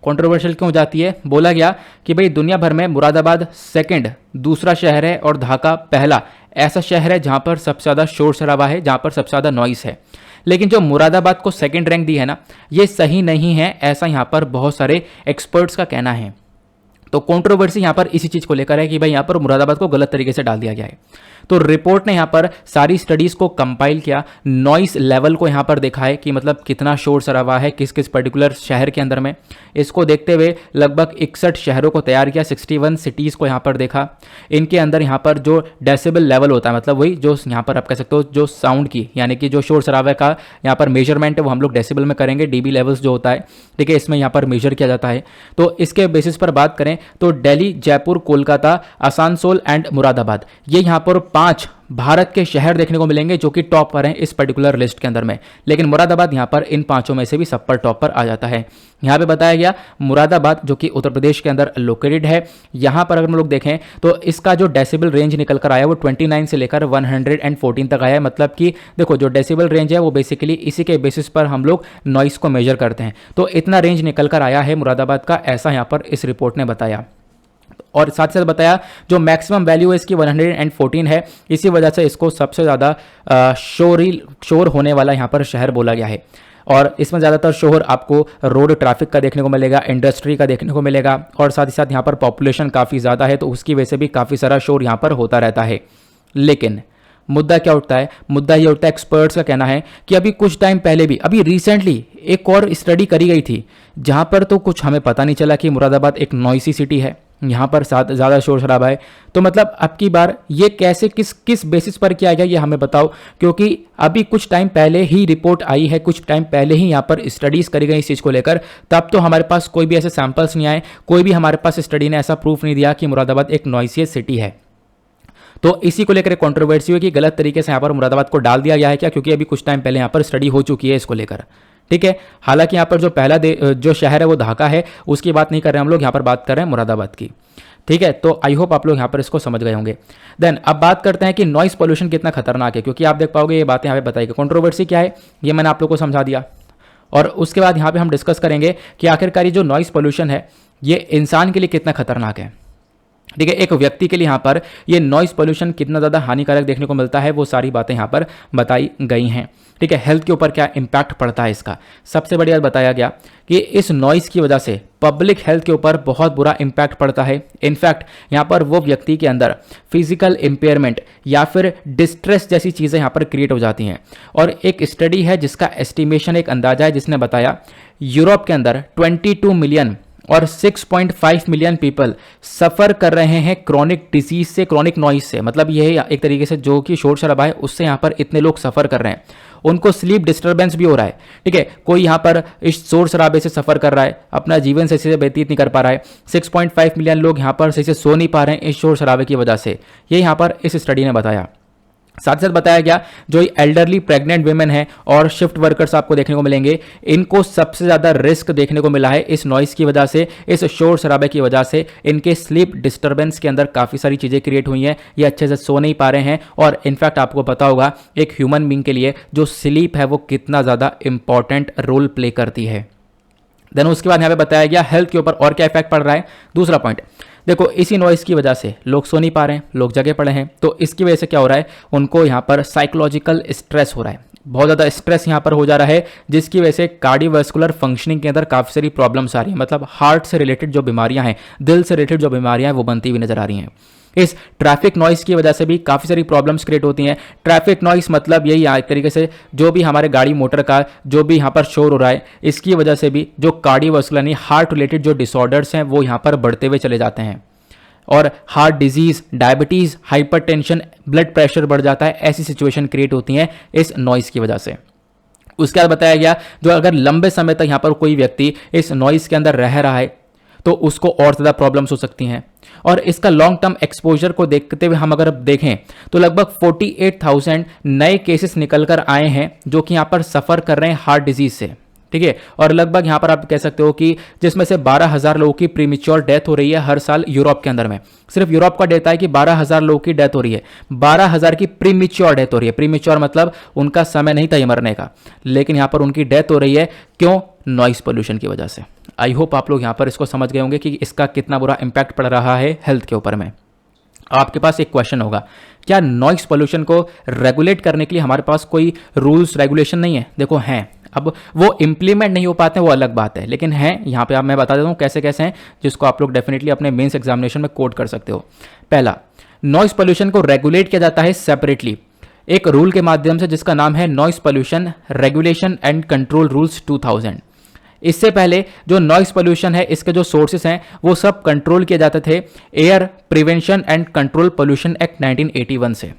A: कॉन्ट्रोवर्शियल क्यों हो जाती है, बोला गया कि भाई दुनिया भर में मुरादाबाद सेकंड दूसरा शहर है और ढाका पहला ऐसा शहर है जहां पर सबसे ज़्यादा शोर शराबा है, जहां पर सबसे ज़्यादा नॉइस है। लेकिन जो मुरादाबाद को सेकंड रैंक दी है ना, ये सही नहीं है, ऐसा यहां पर बहुत सारे एक्सपर्ट्स का कहना है। तो कंट्रोवर्सी यहां पर इसी चीज को लेकर है कि भाई यहां पर मुरादाबाद को गलत तरीके से डाल दिया गया है। तो रिपोर्ट ने यहां पर सारी स्टडीज को कंपाइल किया, नॉइस लेवल को यहां पर देखा है कि मतलब कितना शोर शराबा है किस किस पर्टिकुलर शहर के अंदर में। इसको देखते हुए लगभग 61 शहरों को तैयार किया, 61 सिटीज को यहां पर देखा। इनके अंदर यहां पर जो डेसिबल लेवल होता है, मतलब वही जो यहां पर आप कह सकते हो जो साउंड की यानी कि जो शोर शराबे का यहां पर मेजरमेंट है वो हम लोग डेसिबल में करेंगे, डीबी लेवल्स जो होता है। ठीक है, इसमें यहां पर मेजर किया जाता है। तो इसके बेसिस पर बात करें तो दिल्ली, जयपुर, कोलकाता, आसनसोल एंड मुरादाबाद ये यहां पर 5 भारत के शहर देखने को मिलेंगे जो कि टॉप पर हैं इस पर्टिकुलर लिस्ट के अंदर में। लेकिन मुरादाबाद यहां पर इन 5 में से भी सब पर टॉप पर आ जाता है। यहां पे बताया गया मुरादाबाद जो कि उत्तर प्रदेश के अंदर लोकेटेड है, यहां पर अगर हम लोग देखें तो इसका जो डेसिबल रेंज निकल कर आया वो 29 से लेकर 114 तक आया है। मतलब कि देखो जो डेसिबल रेंज है वो बेसिकली इसी के बेसिस पर हम लोग नॉइस को मेजर करते हैं। तो इतना रेंज निकल कर आया है मुरादाबाद का, ऐसा यहां पर इस रिपोर्ट ने बताया। और साथ साथ बताया जो मैक्सिमम वैल्यू है इसकी 114 है, इसी वजह से इसको सबसे ज़्यादा शोर होने वाला यहाँ पर शहर बोला गया है। और इसमें ज़्यादातर शोर आपको रोड ट्रैफिक का देखने को मिलेगा, इंडस्ट्री का देखने को मिलेगा, और साथ ही साथ यहाँ पर पॉपुलेशन काफ़ी ज़्यादा है तो उसकी वजह से भी काफ़ी सारा शोर यहाँ पर होता रहता है। लेकिन मुद्दा क्या उठता है, मुद्दा ये उठता है, एक्सपर्ट्स का कहना है कि अभी कुछ टाइम पहले भी, अभी रिसेंटली एक और स्टडी करी गई थी जहां पर तो कुछ हमें पता नहीं चला कि मुरादाबाद एक नॉइसी सिटी है, यहाँ पर ज़्यादा शोर शराबा है। तो मतलब अब की बार ये कैसे किस बेसिस पर किया गया ये हमें बताओ, क्योंकि अभी कुछ टाइम पहले ही रिपोर्ट आई है, कुछ टाइम पहले ही यहाँ पर स्टडीज़ करी गई इस चीज़ को लेकर, तब तो हमारे पास कोई भी ऐसे सैंपल्स नहीं आए, कोई भी हमारे पास स्टडी ने ऐसा प्रूफ नहीं दिया कि मुरादाबाद एक नॉइसियस सिटी है। तो इसी को लेकर कंट्रोवर्सी हुई कि गलत तरीके से यहाँ पर मुरादाबाद को डाल दिया गया है क्या, क्योंकि अभी कुछ टाइम पहले यहाँ पर स्टडी हो चुकी है इसको लेकर। ठीक है, हालांकि यहाँ पर जो पहला जो शहर है वो ढाका है, उसकी बात नहीं कर रहे हैं हम लोग, यहाँ पर बात कर रहे हैं मुरादाबाद की। ठीक है, तो आई होप आप लोग यहाँ पर इसको समझ गए होंगे। देन अब बात करते हैं कि नॉइस पोल्यूशन कितना खतरनाक है, क्योंकि आप देख पाओगे ये बातें यहाँ पे बताई गई। कंट्रोवर्सी क्या है ये मैंने आप लोग को समझा दिया, और उसके बाद यहाँ पे हम डिस्कस करेंगे कि आखिरकार ये जो नॉइस पोल्यूशन है ये इंसान के लिए कितना खतरनाक है। ठीक है, एक व्यक्ति के लिए यहाँ पर ये नॉइस पोल्यूशन कितना ज़्यादा हानिकारक देखने को मिलता है वो सारी बातें यहाँ पर बताई गई हैं। ठीक है, हेल्थ के ऊपर क्या इम्पैक्ट पड़ता है इसका, सबसे बड़ी बात बताया गया कि इस नॉइस की वजह से पब्लिक हेल्थ के ऊपर बहुत बुरा इम्पैक्ट पड़ता है। इनफैक्ट यहाँ पर वो व्यक्ति के अंदर फिजिकल इम्पेयरमेंट या फिर डिस्ट्रेस जैसी चीज़ें यहाँ पर क्रिएट हो जाती हैं। और एक स्टडी है जिसका एस्टिमेशन, एक अंदाजा है जिसने बताया यूरोप के अंदर 22 मिलियन और 6.5 मिलियन पीपल सफ़र कर रहे हैं क्रॉनिक डिजीज से, क्रॉनिक नॉइज से। मतलब ये एक तरीके से जो कि शोर शराबा है उससे यहाँ पर इतने लोग सफ़र कर रहे हैं, उनको स्लीप डिस्टर्बेंस भी हो रहा है। ठीक है, कोई यहाँ पर इस शोर शराबे से सफ़र कर रहा है, अपना जीवन सही से व्यतीत नहीं कर पा रहा है। 6.5 मिलियन लोग यहाँ पर सही से सो नहीं पा रहे हैं इस शोर शराबे की वजह से, ये यहाँ पर इस स्टडी ने बताया। साथ साथ बताया गया जो एल्डरली प्रेग्नेंट वेमेन है और शिफ्ट वर्कर्स आपको देखने को मिलेंगे, इनको सबसे ज़्यादा रिस्क देखने को मिला है इस नॉइस की वजह से, इस शोर शराबे की वजह से। इनके स्लीप डिस्टर्बेंस के अंदर काफ़ी सारी चीज़ें क्रिएट हुई हैं, ये अच्छे से सो नहीं पा रहे हैं। और इनफैक्ट आपको पता होगा एक ह्यूमन बींग के लिए जो स्लीप है वो कितना ज़्यादा इंपॉर्टेंट रोल प्ले करती है। देन उसके बाद यहाँ पे बताया गया हेल्थ के ऊपर और क्या इफेक्ट पड़ रहा है। दूसरा पॉइंट देखो, इसी नॉइस की वजह से लोग सो नहीं पा रहे हैं, लोग जगे पड़े हैं, तो इसकी वजह से क्या हो रहा है, उनको यहाँ पर साइकोलॉजिकल स्ट्रेस हो रहा है, बहुत ज़्यादा स्ट्रेस यहाँ पर हो जा रहा है, जिसकी वजह से कार्डियोवैस्कुलर फंक्शनिंग के अंदर काफ़ी सारी प्रॉब्लम्स आ रही हैं। मतलब हार्ट से रिलेटेड जो बीमारियां हैं, दिल से रिलेटेड जो बीमारियां हैं वो बनती हुई नजर आ रही हैं। इस ट्रैफिक नॉइस की वजह से भी काफ़ी सारी प्रॉब्लम्स क्रिएट होती हैं। ट्रैफिक नॉइस मतलब यही एक तरीके से जो भी हमारे गाड़ी मोटर का जो भी यहाँ पर शोर हो रहा है, इसकी वजह से भी जो कार्डियोवैस्कुलर यानी हार्ट रिलेटेड जो डिसऑर्डर्स हैं वो यहाँ पर बढ़ते हुए चले जाते हैं, और heart disease, diabetes, hypertension, blood pressure बढ़ जाता है। ऐसी सिचुएशन क्रिएट होती हैं इस नॉइस की वजह से। उसके बाद बताया गया जो अगर लंबे समय तक यहाँ पर कोई व्यक्ति इस नॉइस के अंदर रह रहा है तो उसको और ज़्यादा प्रॉब्लम्स हो सकती हैं। और इसका लॉन्ग टर्म एक्सपोजर को देखते हुए हम अगर देखें तो लगभग 48,000 नए केसेस निकल कर आए हैं जो कि यहाँ पर सफ़र कर रहे हैं हार्ट डिजीज से, ठीक है। और लगभग यहाँ पर आप कह सकते हो कि जिसमें से 12,000 लोगों की प्रीमेच्योर डेथ हो रही है हर साल यूरोप के अंदर में। सिर्फ यूरोप का डेटा है कि 12,000 लोगों की डेथ हो रही है, 12,000 की प्रीमेच्योर डेथ हो रही है। प्रीमेच्योर मतलब उनका समय नहीं था ये मरने का, लेकिन यहाँ पर उनकी डेथ हो रही है। क्यों? नॉइस पोल्यूशन की वजह से। आई होप आप लोग यहाँ पर इसको समझ गए होंगे कि इसका कितना बुरा इंपैक्ट पड़ रहा है हेल्थ के ऊपर में। आपके पास एक क्वेश्चन होगा, क्या नॉइस पोल्यूशन को रेगुलेट करने के लिए हमारे पास कोई रूल्स रेगुलेशन नहीं है? देखो हैं, अब वो इंप्लीमेंट नहीं हो पाते हैं वो अलग बात है, लेकिन हैं यहाँ पे। आप मैं बता देता हूँ कैसे कैसे हैं, जिसको आप लोग डेफिनेटली अपने मेंस एग्जामिनेशन में कोट कर सकते हो। पहला, नॉइस पोल्यूशन को रेगुलेट किया जाता है सेपरेटली एक रूल के माध्यम से जिसका नाम है noise pollution regulation and control rules 2000। इससे पहले जो नॉइस पोल्यूशन है इसके जो सोर्सेस हैं वो सब कंट्रोल किए जाते थे air prevention and control pollution act 1981 से।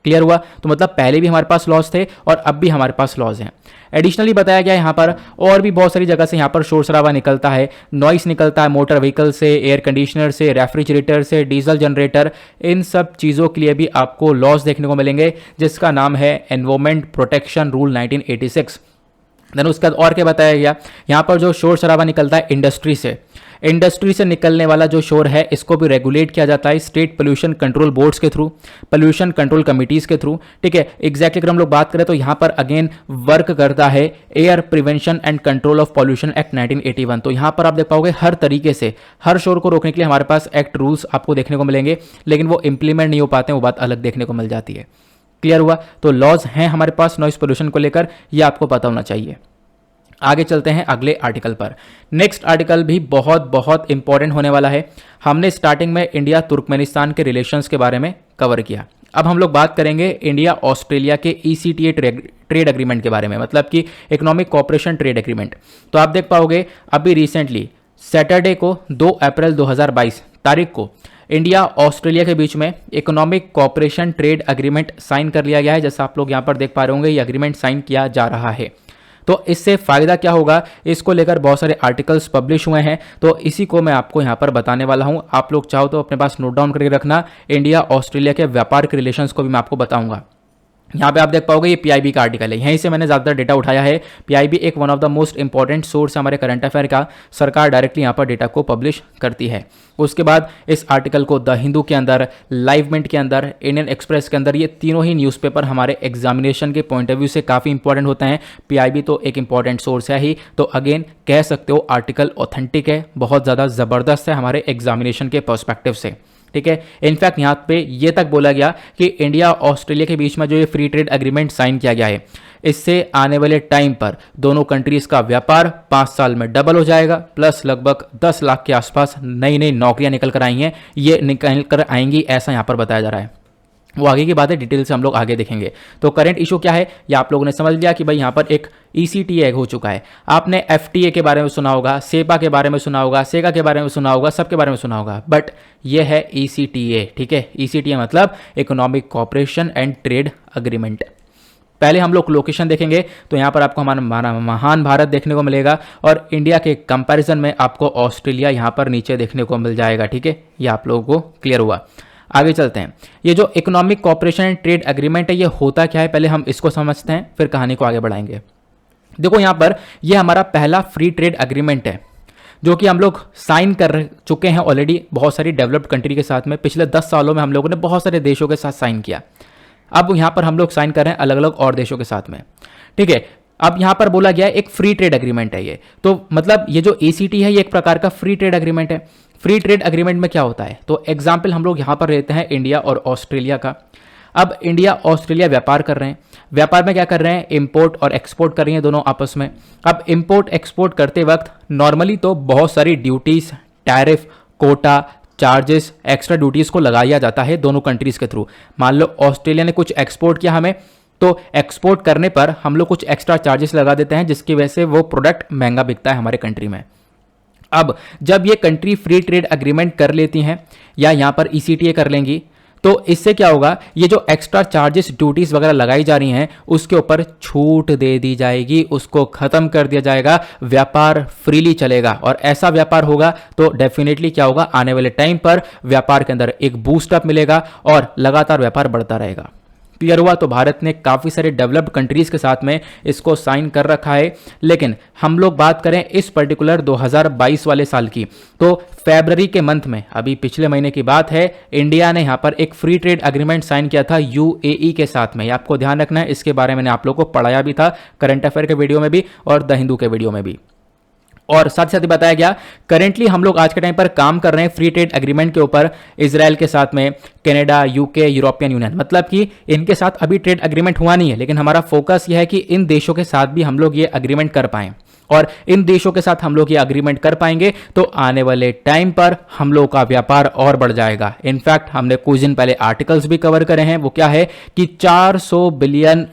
A: क्लियर हुआ? तो मतलब पहले भी हमारे पास लॉज थे और अब भी हमारे पास लॉज हैं। एडिशनली बताया गया यहाँ पर और भी बहुत सारी जगह से यहाँ पर शोर शराबा निकलता है, नॉइस निकलता है मोटर व्हीकल से, एयर कंडीशनर से, रेफ्रिजरेटर से, डीजल जनरेटर, इन सब चीज़ों के लिए भी आपको लॉज देखने को मिलेंगे जिसका नाम है एनवायरमेंट प्रोटेक्शन रूल 1986। देन उसके बाद और क्या बताया गया, यहाँ पर जो शोर शराबा निकलता है इंडस्ट्री से निकलने वाला जो शोर है इसको भी रेगुलेट किया जाता है स्टेट पोल्यूशन कंट्रोल बोर्ड्स के थ्रू, पोल्यूशन कंट्रोल कमिटीज के थ्रू, ठीक है। एग्जैक्टली अगर हम लोग बात करें तो यहाँ पर अगेन वर्क करता है air prevention and control of pollution act 1981। तो यहाँ पर आप देख पाओगे हर तरीके से हर शोर को रोकने के लिए हमारे पास एक्ट रूल्स आपको देखने को मिलेंगे, लेकिन वो इंप्लीमेंट नहीं हो पाते हैं, वो बात अलग देखने को मिल जाती है। क्लियर हुआ? तो लॉज हैं हमारे पास नॉइस पोल्यूशन को लेकर, ये आपको पता होना चाहिए। आगे चलते हैं अगले आर्टिकल पर। नेक्स्ट आर्टिकल भी बहुत बहुत इंपॉर्टेंट होने वाला है। हमने स्टार्टिंग में इंडिया तुर्कमेनिस्तान के रिलेशंस के बारे में कवर किया। अब हम लोग बात करेंगे इंडिया ऑस्ट्रेलिया के ECTA ट्रेड एग्रीमेंट के बारे में, मतलब कि इकोनॉमिक कोऑपरेशन ट्रेड एग्रीमेंट। तो आप देख पाओगे अभी रिसेंटली सैटरडे को 2 अप्रैल 2022 तारीख को इंडिया ऑस्ट्रेलिया के बीच में economic cooperation trade agreement sign कर लिया गया है। जैसा आप लोग यहाँ पर देख पा रहे होंगे ये एग्रीमेंट साइन किया जा रहा है। तो इससे फायदा क्या होगा, इसको लेकर बहुत सारे आर्टिकल्स पब्लिश हुए हैं, तो इसी को मैं आपको यहाँ पर बताने वाला हूँ। आप लोग चाहो तो अपने पास नोट डाउन करके रखना। इंडिया ऑस्ट्रेलिया के व्यापार के रिलेशंस को भी मैं आपको बताऊंगा। यहाँ पे आप देख पाओगे ये PIB का आर्टिकल है, यहीं से मैंने ज़्यादातर डेटा उठाया है। PIB एक one of the most important source है हमारे करंट अफेयर का, सरकार डायरेक्टली यहाँ पर डेटा को पब्लिश करती है। उसके बाद इस आर्टिकल को द हिंदू के अंदर, लाइव मिंट के अंदर, इंडियन एक्सप्रेस के अंदर, ये तीनों ही न्यूज़पेपर हमारे एग्जामिनेशन के पॉइंट ऑफ व्यू से काफ़ी इंपॉर्टेंट होते हैं। PIB तो एक इंपॉर्टेंट सोर्स है ही, तो अगेन कह सकते हो आर्टिकल ऑथेंटिक है, बहुत ज़्यादा ज़बरदस्त है हमारे एग्जामिनेशन के पर्सपेक्टिव से, ठीक है। इनफैक्ट यहाँ पे ये तक बोला गया कि इंडिया ऑस्ट्रेलिया के बीच में जो ये फ्री ट्रेड एग्रीमेंट साइन किया गया है, इससे आने वाले टाइम पर दोनों कंट्रीज का व्यापार 5 साल में डबल हो जाएगा, प्लस लगभग 10 लाख के आसपास नई नई नौकरियां निकल कर आई हैं, ये निकल कर आएंगी, ऐसा यहाँ पर बताया जा रहा है। वो आगे की बात है, डिटेल से हम लोग आगे देखेंगे। तो करंट इशू क्या है ये आप लोगों ने समझ लिया कि भाई यहाँ पर एक ECTA हो चुका है। आपने FTA के बारे में सुना होगा, सेपा के बारे में सुना होगा, सेगा के बारे में सुना होगा, सबके बारे में सुना होगा, बट ये है ECTA, ठीक है। ECTA मतलब economic cooperation and trade agreement. पहले हम लोग लोकेशन देखेंगे तो यहाँ पर आपको हमारा महान भारत देखने को मिलेगा और इंडिया के कंपैरिजन में आपको ऑस्ट्रेलिया यहाँ पर नीचे देखने को मिल जाएगा, ठीक है। ये आप लोगों को क्लियर हुआ। आगे चलते हैं। ये जो economic cooperation and trade agreement है ये होता क्या है, पहले हम इसको समझते हैं, फिर कहानी को आगे बढ़ाएंगे। देखो यहाँ पर ये हमारा पहला फ्री ट्रेड एग्रीमेंट है जो कि हम लोग साइन कर चुके हैं ऑलरेडी बहुत सारी डेवलप्ड कंट्री के साथ में। पिछले 10 सालों में हम लोगों ने बहुत सारे देशों के साथ साइन किया। अब यहाँ पर हम लोग साइन कर रहे हैं अलग अलग और देशों के साथ में, ठीक है। अब यहां पर बोला गया है एक फ्री ट्रेड एग्रीमेंट है ये, तो मतलब ये जो ACT है ये एक प्रकार का फ्री ट्रेड एग्रीमेंट है। फ्री ट्रेड एग्रीमेंट में क्या होता है, तो एग्जाम्पल हम लोग यहां पर लेते हैं इंडिया और ऑस्ट्रेलिया का। अब इंडिया ऑस्ट्रेलिया व्यापार कर रहे हैं, व्यापार में क्या कर रहे हैं, इंपोर्ट और एक्सपोर्ट कर रही हैं दोनों आपस में। अब इंपोर्ट एक्सपोर्ट करते वक्त नॉर्मली तो बहुत सारी duties, tariff, quota, charges, extra duties को लगाया जाता है दोनों कंट्रीज के थ्रू। मान लो ऑस्ट्रेलिया ने कुछ एक्सपोर्ट किया हमें, तो एक्सपोर्ट करने पर हम लोग कुछ एक्स्ट्रा चार्जेस लगा देते हैं, जिसकी वजह से वो प्रोडक्ट महंगा बिकता है हमारे कंट्री में। अब जब ये कंट्री फ्री ट्रेड एग्रीमेंट कर लेती हैं या यहां पर ECTA कर लेंगी, तो इससे क्या होगा, ये जो एक्स्ट्रा चार्जेस, ड्यूटीज वगैरह लगाई जा रही हैं उसके ऊपर छूट दे दी जाएगी, उसको खत्म कर दिया जाएगा, व्यापार फ्रीली चलेगा। और ऐसा व्यापार होगा तो डेफिनेटली क्या होगा, आने वाले टाइम पर व्यापार के अंदर एक बूस्टअप मिलेगा और लगातार व्यापार बढ़ता रहेगा। क्लियर हुआ। तो भारत ने काफ़ी सारे डेवलप्ड कंट्रीज के साथ में इसको साइन कर रखा है। लेकिन हम लोग बात करें इस पर्टिकुलर 2022 वाले साल की, तो फरवरी के मंथ में, अभी पिछले महीने की बात है, इंडिया ने यहाँ पर एक फ्री ट्रेड एग्रीमेंट साइन किया था UAE के साथ में। ये आपको ध्यान रखना है, इसके बारे में मैंने आप लोग को पढ़ाया भी था करंट अफेयर के वीडियो में भी और द हिंदू के वीडियो में भी। और साथ ही साथ बताया गया करेंटली हम लोग आज के टाइम पर काम कर रहे हैं फ्री ट्रेड एग्रीमेंट के ऊपर इजराइल के साथ में, कनाडा, UK, यूरोपियन यूनियन, मतलब कि इनके साथ अभी ट्रेड एग्रीमेंट हुआ नहीं है, लेकिन हमारा फोकस यह है कि इन देशों के साथ भी हम लोग ये एग्रीमेंट कर पाएं। और इन देशों के साथ हम लोग ये अग्रीमेंट कर पाएंगे तो आने वाले टाइम पर हम लोग का व्यापार और बढ़ जाएगा। इनफैक्ट हमने कुछ दिन पहले आर्टिकल्स भी कवर करे हैं, वो क्या है कि $400 बिलियन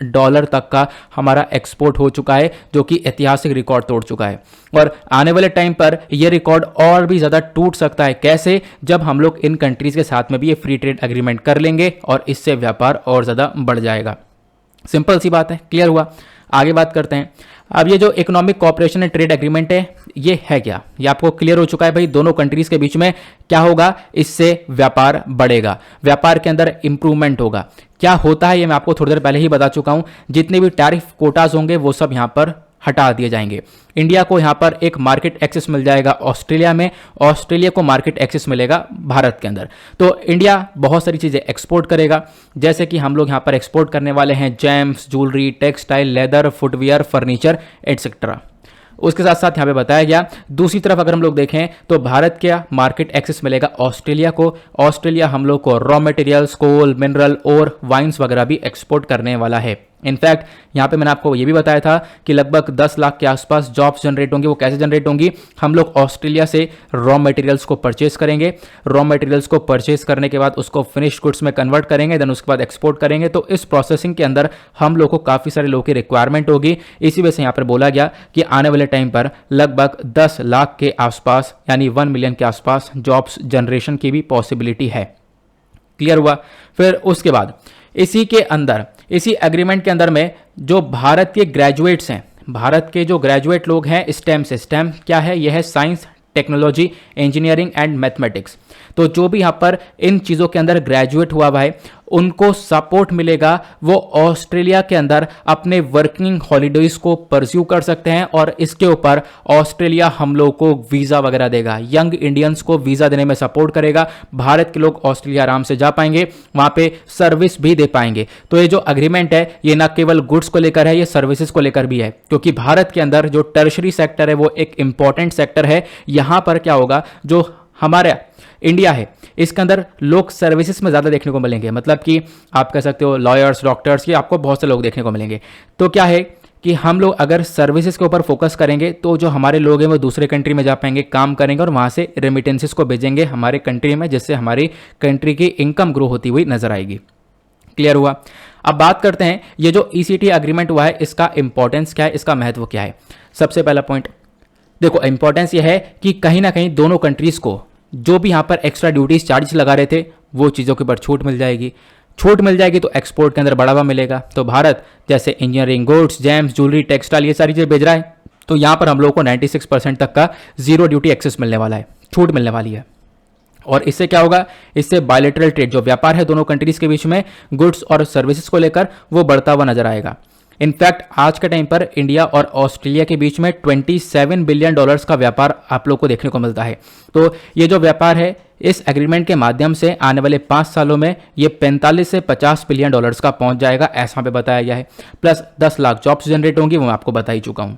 A: तक का हमारा एक्सपोर्ट हो चुका है, जो कि ऐतिहासिक रिकॉर्ड तोड़ चुका है। और आने वाले टाइम पर यह रिकॉर्ड और भी ज्यादा टूट सकता है। कैसे? जब हम लोग इन कंट्रीज के साथ में भी ये फ्री ट्रेड एग्रीमेंट कर लेंगे और इससे व्यापार और ज्यादा बढ़ जाएगा। सिंपल सी बात है। क्लियर हुआ? आगे बात करते हैं। अब ये जो economic cooperation and trade agreement है, ये है क्या? ये आपको क्लियर हो चुका है भाई, दोनों कंट्रीज के बीच में क्या होगा, इससे व्यापार बढ़ेगा, व्यापार के अंदर इंप्रूवमेंट होगा। क्या होता है ये मैं आपको थोड़ी देर पहले ही बता चुका हूं। जितने भी टैरिफ कोटाज होंगे वो सब यहां पर हटा दिए जाएंगे। इंडिया को यहां पर एक मार्केट एक्सेस मिल जाएगा ऑस्ट्रेलिया में, ऑस्ट्रेलिया को मार्केट एक्सेस मिलेगा भारत के अंदर। तो इंडिया बहुत सारी चीजें एक्सपोर्ट करेगा, जैसे कि हम लोग यहां पर एक्सपोर्ट करने वाले हैं James, jewellery, textile, leather, footwear, furniture etcetera. उसके साथ साथ यहां पे बताया गया दूसरी तरफ अगर हम लोग देखें तो भारत का मार्केट एक्सेस मिलेगा ऑस्ट्रेलिया को। ऑस्ट्रेलिया हम लोग को रॉ मटेरियल्स, कोल, मिनरल और वाइन्स वगैरह भी एक्सपोर्ट करने वाला है। इनफैक्ट यहां पे मैंने आपको ये भी बताया था कि लगभग 10 लाख के आसपास जॉब्स जनरेट होंगी। वो कैसे जनरेट होंगी? हम लोग ऑस्ट्रेलिया से रॉ मटेरियल्स को परचेस करेंगे, रॉ मटेरियल्स को परचेस करने के बाद उसको फिनिश गुड्स में कन्वर्ट करेंगे, देन उसके बाद एक्सपोर्ट करेंगे। तो इस प्रोसेसिंग के अंदर हम लोग को काफ़ी सारे लोगों की रिक्वायरमेंट होगी। इसी वजह से यहाँ पर बोला गया कि आने वाले टाइम पर लगभग 10 लाख के आसपास यानी 1 मिलियन के आसपास जॉब्स जनरेशन की भी पॉसिबिलिटी है। क्लियर हुआ? फिर उसके बाद इसी के अंदर, इसी एग्रीमेंट के अंदर में जो भारत के ग्रेजुएट्स हैं, भारत के जो ग्रेजुएट लोग हैं स्टेम से, स्टेम क्या है? यह है science, technology, engineering and mathematics. तो जो भी यहाँ पर इन चीज़ों के अंदर ग्रेजुएट हुआ हुआ है उनको सपोर्ट मिलेगा। वो ऑस्ट्रेलिया के अंदर अपने वर्किंग हॉलीडेज को परस्यू कर सकते हैं और इसके ऊपर ऑस्ट्रेलिया हम लोग को वीज़ा वगैरह देगा, यंग इंडियंस को वीज़ा देने में सपोर्ट करेगा। भारत के लोग ऑस्ट्रेलिया आराम से जा पाएंगे, वहाँ पे सर्विस भी दे पाएंगे। तो ये जो अग्रीमेंट है ये ना केवल गुड्स को लेकर है, ये सर्विसेज को लेकर भी है, क्योंकि भारत के अंदर जो टर्शरी सेक्टर है वो एक इंपॉर्टेंट सेक्टर है। यहाँ पर क्या होगा, जो हमारा इंडिया है इसके अंदर लोग सर्विसेज में ज़्यादा देखने को मिलेंगे, मतलब कि आप कह सकते हो लॉयर्स, डॉक्टर्स, ये आपको बहुत से लोग देखने को मिलेंगे। तो क्या है कि हम लोग अगर सर्विसेज के ऊपर फोकस करेंगे तो जो हमारे लोग हैं वो दूसरे कंट्री में जा पाएंगे, काम करेंगे और वहाँ से रेमिटेंसेस को भेजेंगे हमारे कंट्री में, जिससे हमारी कंट्री की इनकम ग्रो होती हुई नजर आएगी। क्लियर हुआ? अब बात करते हैं ये जो ECT एग्रीमेंट हुआ है इसका इंपॉर्टेंस क्या है, इसका महत्व क्या है। सबसे पहला पॉइंट देखो, इंपॉर्टेंस ये है कि कहीं ना कहीं दोनों कंट्रीज को जो भी यहाँ पर एक्स्ट्रा ड्यूटीज चार्जेस लगा रहे थे वो चीज़ों के ऊपर छूट मिल जाएगी। छूट मिल जाएगी तो एक्सपोर्ट के अंदर बढ़ावा मिलेगा। तो भारत जैसे engineering goods, James, jewellery, textile ये सारी चीज़ें भेज रहा है, तो यहाँ पर हम लोगों को 96% तक का जीरो ड्यूटी एक्सेस मिलने वाला है, छूट मिलने वाली है। और इससे क्या होगा, इससे बायलैटरल ट्रेड जो व्यापार है दोनों कंट्रीज के बीच में गुड्स और सर्विसेज को लेकर वो बढ़ता हुआ नजर आएगा। इनफैक्ट आज के टाइम पर इंडिया और ऑस्ट्रेलिया के बीच में $27 बिलियन का व्यापार आप लोग को देखने को मिलता है। तो ये जो व्यापार है, इस एग्रीमेंट के माध्यम से आने वाले 5 सालों में ये 45 से 50 बिलियन डॉलर्स का पहुंच जाएगा, ऐसा पे बताया गया है। प्लस 10 लाख जॉब्स जनरेट होंगी, वो मैं आपको बता ही चुका हूं।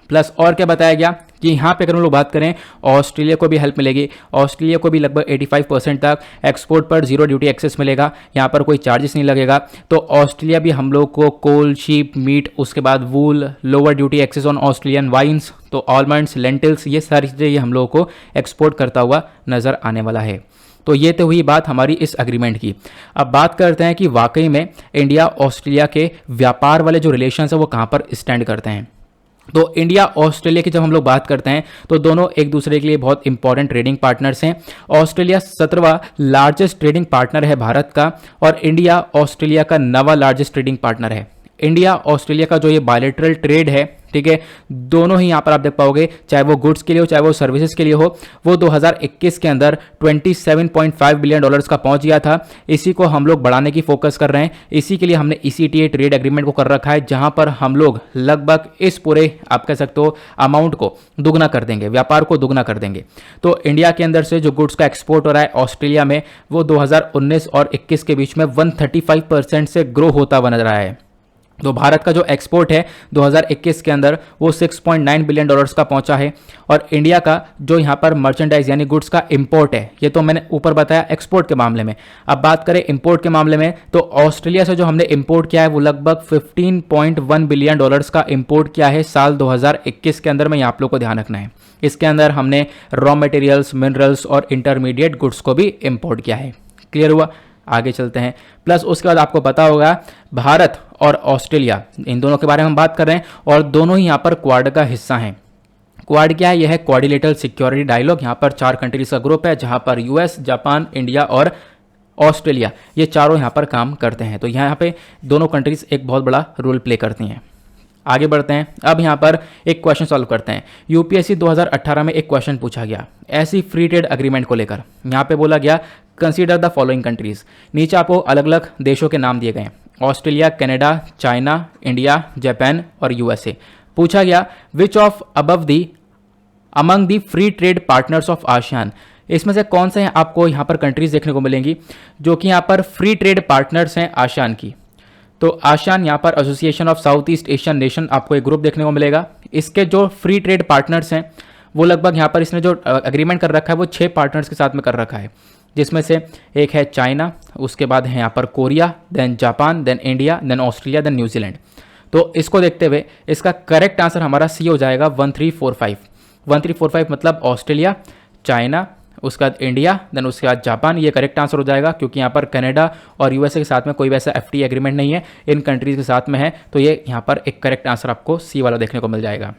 A: प्लस और क्या बताया गया कि यहाँ पे अगर हम लोग बात करें, ऑस्ट्रेलिया को भी हेल्प मिलेगी। ऑस्ट्रेलिया को भी लगभग 85% तक एक्सपोर्ट पर जीरो ड्यूटी एक्सेस मिलेगा, यहाँ पर कोई चार्जेस नहीं लगेगा। तो ऑस्ट्रेलिया भी हम लोग को कोल, शीप, मीट, उसके बाद wool, lower duty access on Australian wines, तो आलमंड्स, लेंटिल्स, ये सारी चीज़ें ये हम लोगों को एक्सपोर्ट करता हुआ नज़र आने वाला है। तो ये तो हुई बात हमारी इस एग्रीमेंट की। अब बात करते हैं कि वाकई में इंडिया ऑस्ट्रेलिया के व्यापार वाले जो रिलेशन है वो कहाँ पर स्टैंड करते हैं। तो इंडिया ऑस्ट्रेलिया की जब हम लोग बात करते हैं तो दोनों एक दूसरे के लिए बहुत इंपॉर्टेंट ट्रेडिंग पार्टनर्स हैं। ऑस्ट्रेलिया 17वां लार्जेस्ट ट्रेडिंग पार्टनर है भारत का, और इंडिया ऑस्ट्रेलिया का 9वां लार्जेस्ट ट्रेडिंग पार्टनर है। इंडिया ऑस्ट्रेलिया का जो ये बायलैटरल ट्रेड है, ठीक है, दोनों ही यहाँ पर आप देख पाओगे, चाहे वो गुड्स के लिए हो चाहे वो सर्विसेज के लिए हो, वो 2021 के अंदर $27.5 बिलियन का पहुंच गया था। इसी को हम लोग बढ़ाने की फोकस कर रहे हैं। इसी के लिए हमने ECTA ट्रेड एग्रीमेंट को कर रखा है, जहां पर हम लोग लगभग इस पूरे आप कह सकते हो अमाउंट को दुगना कर देंगे, व्यापार को दुगना कर देंगे। तो इंडिया के अंदर से जो गुड्स का एक्सपोर्ट हो रहा है ऑस्ट्रेलिया में, वो 2019 और 21 के बीच में 135% से ग्रो होता हुआ नजर आया है। तो भारत का जो एक्सपोर्ट है 2021 के अंदर वो $6.9 बिलियन का पहुंचा है, और इंडिया का जो यहां पर मर्चेंडाइज यानी गुड्स का इंपोर्ट है, ये तो मैंने ऊपर बताया एक्सपोर्ट के मामले में। अब बात करें इंपोर्ट के मामले में, तो ऑस्ट्रेलिया से जो हमने इंपोर्ट किया है वो लगभग $15.1 बिलियन का इंपोर्ट किया है साल 2021 के अंदर में। आप लोग को ध्यान रखना है, इसके अंदर हमने रॉ मटेरियल्स, मिनरल्स और इंटरमीडिएट गुड्स को भी इंपोर्ट किया है। क्लियर हुआ? आगे चलते हैं। प्लस उसके बाद आपको पता होगा भारत और ऑस्ट्रेलिया, इन दोनों के बारे में हम बात कर रहे हैं, और दोनों ही यहाँ पर क्वाड का हिस्सा हैं। क्वाड क्या है? यह है क्वाड्रिलेटरल सिक्योरिटी डायलॉग। यहाँ पर 4 कंट्रीज का ग्रुप है, जहाँ पर US, जापान, इंडिया और ऑस्ट्रेलिया, ये चारों यहाँ पर काम करते हैं। तो यहाँ पे दोनों कंट्रीज एक बहुत बड़ा रोल प्ले करती हैं। आगे बढ़ते हैं। अब यहाँ पर एक क्वेश्चन सॉल्व करते हैं। UPSC 2018 में एक क्वेश्चन पूछा गया ऐसी फ्री ट्रेड एग्रीमेंट को लेकर। यहाँ पे बोला गया कंसीडर द फॉलोइंग कंट्रीज। नीचे आपको अलग अलग देशों के नाम दिए गए, Australia, Canada, China, India, Japan और USA। पूछा गया which of above the among the free trade partners of ASEAN. इसमें से कौन से हैं आपको यहाँ पर कंट्रीज देखने को मिलेंगी जो कि यहाँ पर फ्री ट्रेड पार्टनर्स हैं आसियान की। तो आसियान यहाँ पर association of south east Asian nation, आपको एक ग्रुप देखने को मिलेगा। इसके जो फ्री ट्रेड पार्टनर्स हैं वो लगभग यहाँ पर इसने जो एग्रीमेंट कर रखा है वो 6 पार्टनर्स के साथ में कर रखा है, जिसमें से एक है चाइना, उसके बाद है यहाँ पर Korea, then Japan, then India, then Australia, then New Zealand. तो इसको देखते हुए इसका करेक्ट आंसर हमारा सी हो जाएगा 1345। 1345 मतलब ऑस्ट्रेलिया, चाइना, उसके बाद इंडिया, देन उसके बाद जापान, ये करेक्ट आंसर हो जाएगा, क्योंकि यहाँ पर कनाडा और USA के साथ में कोई वैसा FTA एग्रीमेंट नहीं है, इन कंट्रीज के साथ में है। तो ये यहाँ पर एक करेक्ट आंसर आपको सी वाला देखने को मिल जाएगा।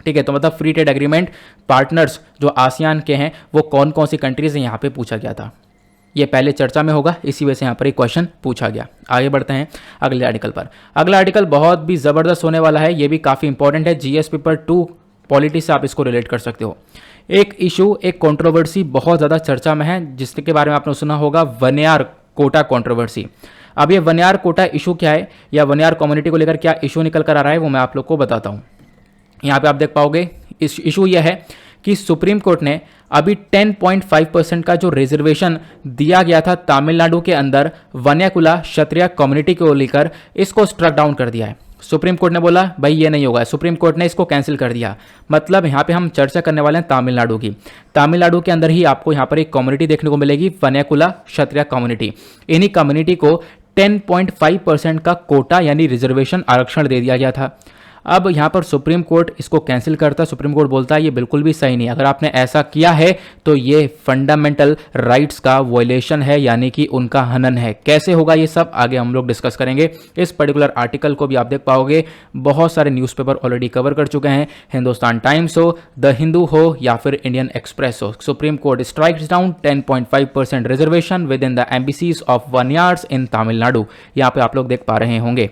A: ठीक है, तो मतलब फ्री ट्रेड एग्रीमेंट पार्टनर्स जो आसियान के हैं वो कौन कौन सी कंट्रीज हैं यहाँ पे पूछा गया था। ये पहले चर्चा में होगा, इसी वजह से यहाँ पर एक क्वेश्चन पूछा गया। आगे बढ़ते हैं अगले आर्टिकल पर। अगला आर्टिकल बहुत भी ज़बरदस्त होने वाला है, ये भी काफ़ी इंपॉर्टेंट है। GS पेपर 2 पॉलिटी से आप इसको रिलेट कर सकते हो। एक इशू, एक कंट्रोवर्सी बहुत ज़्यादा चर्चा में है, जिसके बारे में आपने सुना होगा, वनयार कोटा कंट्रोवर्सी। अब ये वनयार कोटा इशू क्या है या वनयार कम्युनिटी को लेकर क्या इशू निकल कर आ रहा है वो मैं आप लोग को बताता हूँ। यहाँ पे आप देख पाओगे इस इशू यह है कि सुप्रीम कोर्ट ने अभी 10.5% का जो रिजर्वेशन दिया गया था तमिलनाडु के अंदर वन्याकुला क्षत्रिय कम्युनिटी को लेकर, इसको स्ट्रक डाउन कर दिया है। सुप्रीम कोर्ट ने बोला भाई ये नहीं होगा, सुप्रीम कोर्ट ने इसको कैंसिल कर दिया। मतलब यहाँ पे हम चर्चा करने वाले हैं तमिलनाडु की। तमिलनाडु के अंदर ही आपको यहाँ पर एक कम्युनिटी देखने को मिलेगी, वन्याकुला क्षत्रिय कम्युनिटी। इन्हीं कम्युनिटी को 10.5% का कोटा यानी रिजर्वेशन आरक्षण दे दिया गया था। अब यहाँ पर सुप्रीम कोर्ट इसको कैंसिल करता है। सुप्रीम कोर्ट बोलता है ये बिल्कुल भी सही नहीं, अगर आपने ऐसा किया है तो ये फंडामेंटल राइट्स का वायलेशन है, यानी कि उनका हनन है। कैसे होगा ये सब आगे हम लोग डिस्कस करेंगे। इस पर्टिकुलर आर्टिकल को भी आप देख पाओगे, बहुत सारे न्यूज़पेपर ऑलरेडी कवर कर चुके हैं, हिंदुस्तान टाइम्स हो, द हिंदू हो या फिर इंडियन एक्सप्रेस हो। Supreme Court strikes down 10.5% reservation within the MBCs of Vanniyars in Tamil Nadu. यहाँ पे आप लोग देख पा रहे होंगे।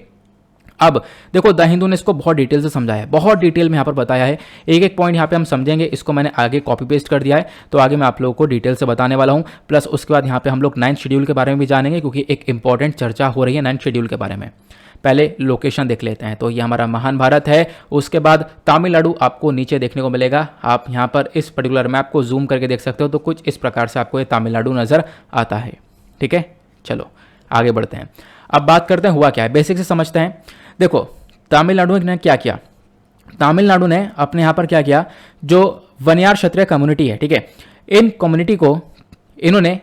A: अब देखो, द हिंदू ने इसको बहुत डिटेल से समझाया है, बहुत डिटेल में यहाँ पर बताया है। एक एक पॉइंट यहाँ पे हम समझेंगे, इसको मैंने आगे कॉपी पेस्ट कर दिया है, तो आगे मैं आप लोगों को डिटेल से बताने वाला हूँ। प्लस उसके बाद यहाँ पे हम लोग 9th शेड्यूल के बारे में भी जानेंगे, क्योंकि एक इंपॉर्टेंट चर्चा हो रही है 9th शेड्यूल के बारे में। पहले लोकेशन देख लेते हैं। तो ये हमारा महान भारत है, उसके बाद तमिलनाडु आपको नीचे देखने को मिलेगा। आप यहाँ पर इस पर्टिकुलर मैप को जूम करके देख सकते हो, तो कुछ इस प्रकार से आपको ये तमिलनाडु नज़र आता है। ठीक है, चलो आगे बढ़ते हैं। अब बात करते हैं हुआ क्या है, बेसिक से समझते हैं। देखो तमिलनाडु ने क्या किया, तमिलनाडु ने अपने यहाँ पर क्या किया, जो वनियार क्षत्रिय कम्युनिटी है, ठीक है, इन कम्युनिटी को इन्होंने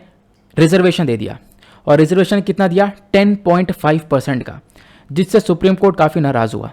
A: रिजर्वेशन दे दिया। और रिजर्वेशन कितना दिया, 10.5% का, जिससे सुप्रीम कोर्ट काफ़ी नाराज़ हुआ।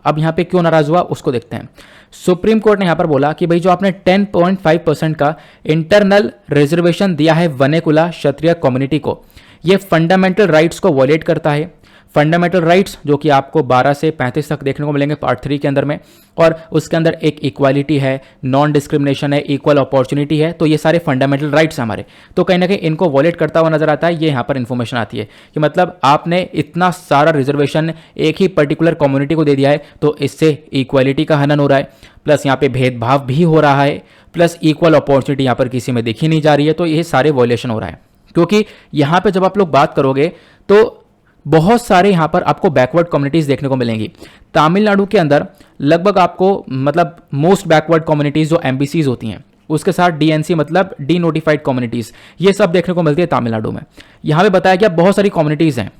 A: अब यहाँ पे क्यों नाराज़ हुआ उसको देखते हैं। सुप्रीम कोर्ट ने यहाँ पर बोला कि भाई जो आपने 10.5% का इंटरनल रिजर्वेशन दिया है वनेकुला क्षत्रिय कम्युनिटी को, ये फंडामेंटल राइट्स को वॉयलेट करता है। फंडामेंटल राइट्स जो कि आपको 12 से 35 तक देखने को मिलेंगे पार्ट 3 के अंदर में, और उसके अंदर एक इक्वालिटी है, नॉन डिस्क्रिमिनेशन है, इक्वल अपॉर्चुनिटी है। तो ये सारे फंडामेंटल राइट्स हमारे, तो कहीं ना कहीं इनको वॉयलेट करता हुआ नजर आता है। ये यहाँ पर इन्फॉर्मेशन आती है कि मतलब आपने इतना सारा रिजर्वेशन एक ही पर्टिकुलर कम्युनिटी को दे दिया है, तो इससे इक्वालिटी का हनन हो रहा है, प्लस यहाँ पे भेदभाव भी हो रहा है, प्लस इक्वल अपॉर्चुनिटी यहाँ पर किसी में देखी नहीं जा रही है। तो ये सारे वॉयलेशन हो रहा है, क्योंकि यहाँ पे जब आप लोग बात करोगे तो बहुत सारे यहाँ पर आपको बैकवर्ड कम्युनिटीज देखने को मिलेंगी। तमिलनाडु के अंदर लगभग आपको मतलब मोस्ट बैकवर्ड कम्युनिटीज जो एमबीसीज होती हैं, उसके साथ डीएनसी मतलब डी नोटिफाइड कम्युनिटीज, ये सब देखने को मिलती है तमिलनाडु में। यहाँ पे बताया गया बहुत सारी कम्युनिटीज हैं,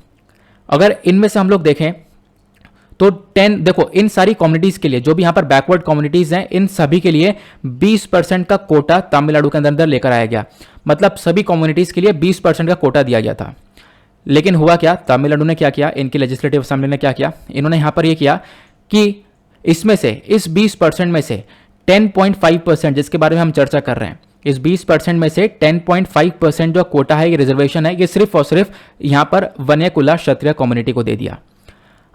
A: अगर इनमें से हम लोग देखें तो 10, देखो इन सारी कम्युनिटीज के लिए जो भी यहाँ पर बैकवर्ड कम्युनिटीज हैं, इन सभी के लिए 20% का कोटा तमिलनाडु के अंदर लेकर आया गया। मतलब सभी कम्युनिटीज के लिए 20% का कोटा दिया गया था। लेकिन हुआ क्या, तमिलनाडु ने क्या किया, इनकी लेजिस्लेटिव असेंबली ने क्या किया, इन्होंने यहां पर यह किया कि इसमें से, इस 20% में से 10.5%, जिसके बारे में हम चर्चा कर रहे हैं, इस 20% में से 10.5% जो कोटा है, ये रिजर्वेशन है, ये सिर्फ और सिर्फ यहां पर वनेकुला क्षत्रिय कम्युनिटी को दे दिया।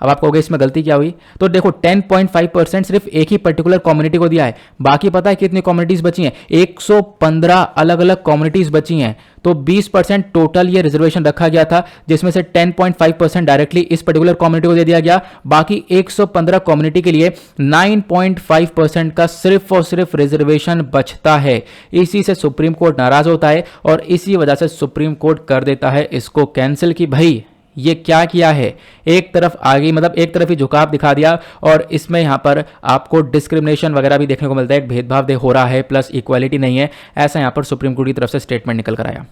A: अब आप कहोगे इसमें गलती क्या हुई, तो देखो 10.5% सिर्फ एक ही पर्टिकुलर कम्युनिटी को दिया है। बाकी पता है कितनी कम्युनिटीज बची हैं, 115 अलग अलग कम्युनिटीज बची हैं। तो 20% टोटल ये रिजर्वेशन रखा गया था, जिसमें से 10.5% डायरेक्टली इस पर्टिकुलर कम्युनिटी को दे दिया गया। बाकी 115 कम्युनिटी के लिए 9.5% का सिर्फ और सिर्फ रिजर्वेशन बचता है। इसी से सुप्रीम कोर्ट नाराज होता है और इसी वजह से सुप्रीम कोर्ट कर देता है इसको कैंसिल कि भाई ये क्या किया है, एक तरफ आगे मतलब एक तरफ ही झुकाव दिखा दिया, और इसमें यहां पर आपको डिस्क्रिमिनेशन वगैरह भी देखने को मिलता है, भेदभाव हो रहा है, प्लस इक्वालिटी नहीं है। ऐसा यहां पर सुप्रीम कोर्ट की तरफ से स्टेटमेंट निकल कर आया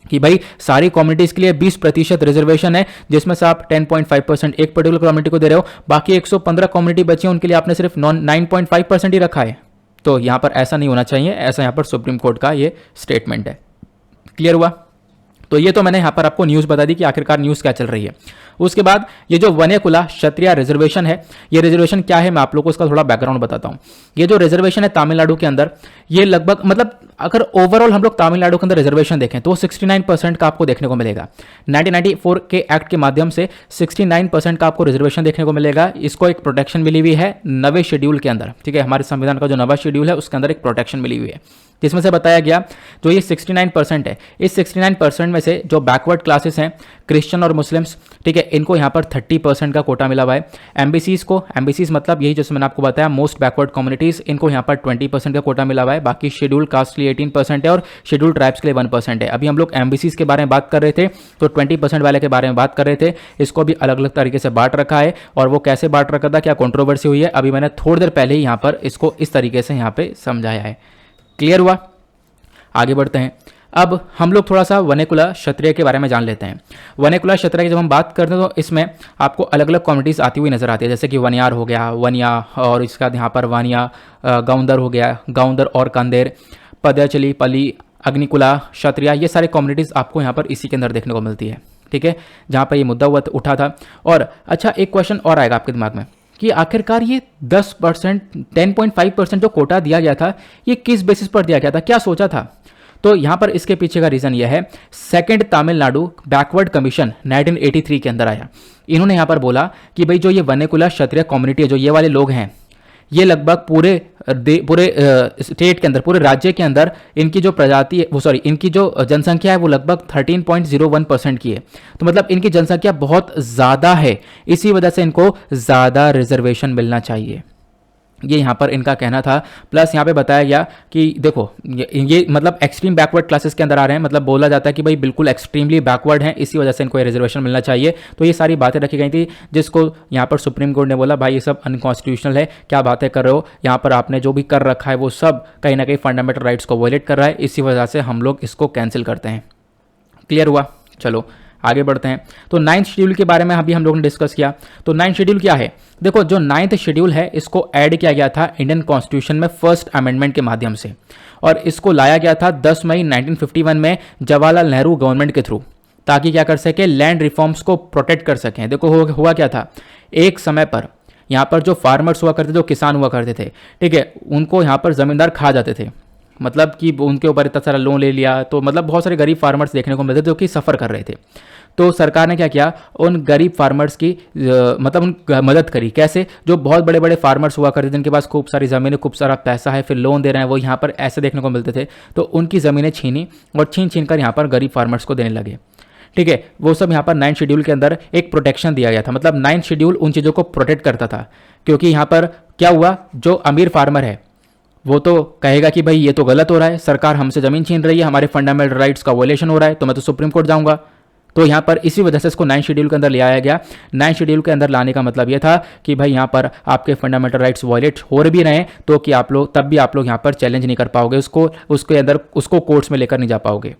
A: कि भाई सारी कम्युनिटीज के लिए 20% रिजर्वेशन है, जिसमें से आप 10.5% एक पर्टिकुलर कम्युनिटी को दे रहे हो, बाकी 115 कम्युनिटी बची है उनके लिए आपने सिर्फ 9.5% ही रखा है। तो यहां पर ऐसा नहीं होना चाहिए, ऐसा यहां पर सुप्रीम कोर्ट का ये स्टेटमेंट है। क्लियर हुआ? तो ये तो मैंने यहां पर आपको न्यूज़ बता दी कि आखिरकार न्यूज़ क्या चल रही है। उसके बाद ये जो वनेकुला क्षत्रिय रिजर्वेशन है, ये रिजर्वेशन क्या है, मैं आप लोगों को इसका थोड़ा बैकग्राउंड बताता हूं। ये जो रिजर्वेशन है तमिलनाडु के अंदर, ये लगभग मतलब अगर ओवरऑल हम लोग तमिलनाडु के अंदर रिजर्वेशन देखें तो 69% का आपको देखने को मिलेगा। 1994 के एक्ट के माध्यम से 69% का आपको रिजर्वेशन देखने को मिलेगा। इसको एक प्रोटेक्शन मिली हुई है नवे शेड्यूल के अंदर, ठीक है, हमारे संविधान का जो नवा शेड्यूल है उसके अंदर एक प्रोटेक्शन मिली हुई है, जिसमें से बताया गया जो ये 69% है, इस 69% में से जो बैकवर्ड क्लासेस हैं, क्रिश्चियन और मुस्लिम्स, ठीक है, इनको यहाँ पर 30% का कोटा मिला हुआ है। एमबीसीज को, एमबीसीज मतलब यही जैसे मैंने आपको बताया मोस्ट बैकवर्ड कम्युनिटीज, इनको यहाँ पर 20% का कोटा मिला हुआ है। बाकी शेड्यूल कास्ट के लिए 18% है और शेड्यूल ट्राइब्स के लिए 1% है। अभी हम लोग एमबीसीज के बारे में बात कर रहे थे, तो 20% वाले के बारे में बात कर रहे थे। इसको भी अलग अलग तरीके से बांट रखा है, और वो कैसे बांट रखा था, क्या कंट्रोवर्सी हुई है, अभी मैंने थोड़ी देर पहले ही यहाँ पर इसको इस तरीके से यहाँ पे समझाया है। क्लियर हुआ? आगे बढ़ते हैं। अब हम लोग थोड़ा सा वनेकुला क्षत्रिय के बारे में जान लेते हैं। वनेकुला क्षत्रिय की जब हम बात करते हैं तो इसमें आपको अलग अलग कम्युनिटीज़ आती हुई नजर आती है, जैसे कि वनियार हो गया, वनिया, और इसका यहाँ पर वानिया, गाउंदर हो गया, गाउंदर और कंदेर, पदयाचली, पली, अग्निकुला क्षत्रिय, ये सारे कम्युनिटीज़ आपको यहाँ पर इसी के अंदर देखने को मिलती है, ठीक है, जहाँ पर ये मुद्दा उठा था। और अच्छा, एक क्वेश्चन और आएगा आपके दिमाग में कि आखिरकार ये 10%, 10.5% जो कोटा दिया गया था, ये किस बेसिस पर दिया गया था, क्या सोचा था? तो यहां पर इसके पीछे का रीजन यह है, सेकंड तमिलनाडु बैकवर्ड कमीशन 1983 के अंदर आया। इन्होंने यहां पर बोला कि भाई जो ये वनेकुला क्षत्रिय कम्युनिटी है, जो ये वाले लोग हैं, ये लगभग पूरे स्टेट के अंदर, पूरे राज्य के अंदर इनकी जो प्रजाति है, वो सॉरी इनकी जो जनसंख्या है वो लगभग 13.01% की है। तो मतलब इनकी जनसंख्या बहुत ज़्यादा है, इसी वजह से इनको ज़्यादा रिजर्वेशन मिलना चाहिए। ये यहाँ पर इनका कहना था। प्लस यहाँ पे बताया गया कि देखो ये मतलब एक्सट्रीम बैकवर्ड क्लासेस के अंदर आ रहे हैं, मतलब बोला जाता है कि भाई बिल्कुल एक्सट्रीमली बैकवर्ड हैं, इसी वजह से इनको ये रिजर्वेशन मिलना चाहिए। तो ये सारी बातें रखी गई थी, जिसको यहाँ पर सुप्रीम कोर्ट ने बोला भाई ये सब अनकॉन्स्टिट्यूशनल है, क्या बातें कर रहे हो, यहाँ पर आपने जो भी कर रखा है वो सब कहीं ना कहीं फंडामेंटल राइट्स को वॉयलेट कर रहा है, इसी वजह से हम लोग इसको कैंसिल करते हैं। क्लियर हुआ? चलो आगे बढ़ते हैं। तो 9th शेड्यूल के बारे में अभी हम लोगों ने डिस्कस किया। तो 9th शेड्यूल क्या है? देखो जो 9th शेड्यूल है इसको ऐड किया गया था इंडियन कॉन्स्टिट्यूशन में फर्स्ट अमेंडमेंट के माध्यम से, और इसको लाया गया था 10 मई 1951 में जवाहरलाल नेहरू गवर्नमेंट के थ्रू, ताकि क्या कर सके, लैंड रिफॉर्म्स को प्रोटेक्ट कर सकें। देखो हुआ क्या था, एक समय पर यहाँ पर जो फार्मर्स हुआ करते थे, जो किसान हुआ करते थे, ठीक है, उनको यहाँ पर जमींदार खा जाते थे, मतलब कि उनके ऊपर इतना सारा लोन ले लिया, तो मतलब बहुत सारे गरीब फार्मर्स देखने को मिलते थे जो कि सफ़र कर रहे थे। तो सरकार ने क्या किया, उन गरीब फार्मर्स की मतलब उन मदद करी। कैसे? जो बहुत बड़े बड़े फार्मर्स हुआ करते थे, जिनके पास खूब सारी ज़मीनें, खूब सारा पैसा है, फिर लोन दे रहे हैं, वो यहाँ पर ऐसे देखने को मिलते थे, तो उनकी ज़मीनें छीनी और छीन कर यहाँ पर गरीब फार्मर्स को देने लगे। ठीक है, वो सब यहाँ पर 9th शेड्यूल के अंदर एक प्रोटेक्शन दिया गया था, मतलब 9th शेड्यूल उन चीज़ों को प्रोटेक्ट करता था। क्योंकि यहाँ पर क्या हुआ, जो अमीर फार्मर है वो तो कहेगा कि भाई ये तो गलत हो रहा है, सरकार हमसे ज़मीन छीन रही है, हमारे फंडामेंटल राइट्स का वॉयलेशन हो रहा है, तो मैं तो सुप्रीम कोर्ट जाऊंगा। तो यहाँ पर इसी वजह से इसको 9th शेड्यूल के अंदर ले आया गया। 9th शेड्यूल के अंदर लाने का मतलब ये था कि भाई यहाँ पर आपके फंडामेंटल राइट्स वॉयलेट हो भी रहे हैं, तो कि आप लोग तब भी आप लोग यहाँ पर चैलेंज नहीं कर पाओगे उसको, उसके अंदर उसको कोर्ट्स में लेकर नहीं जा पाओगे।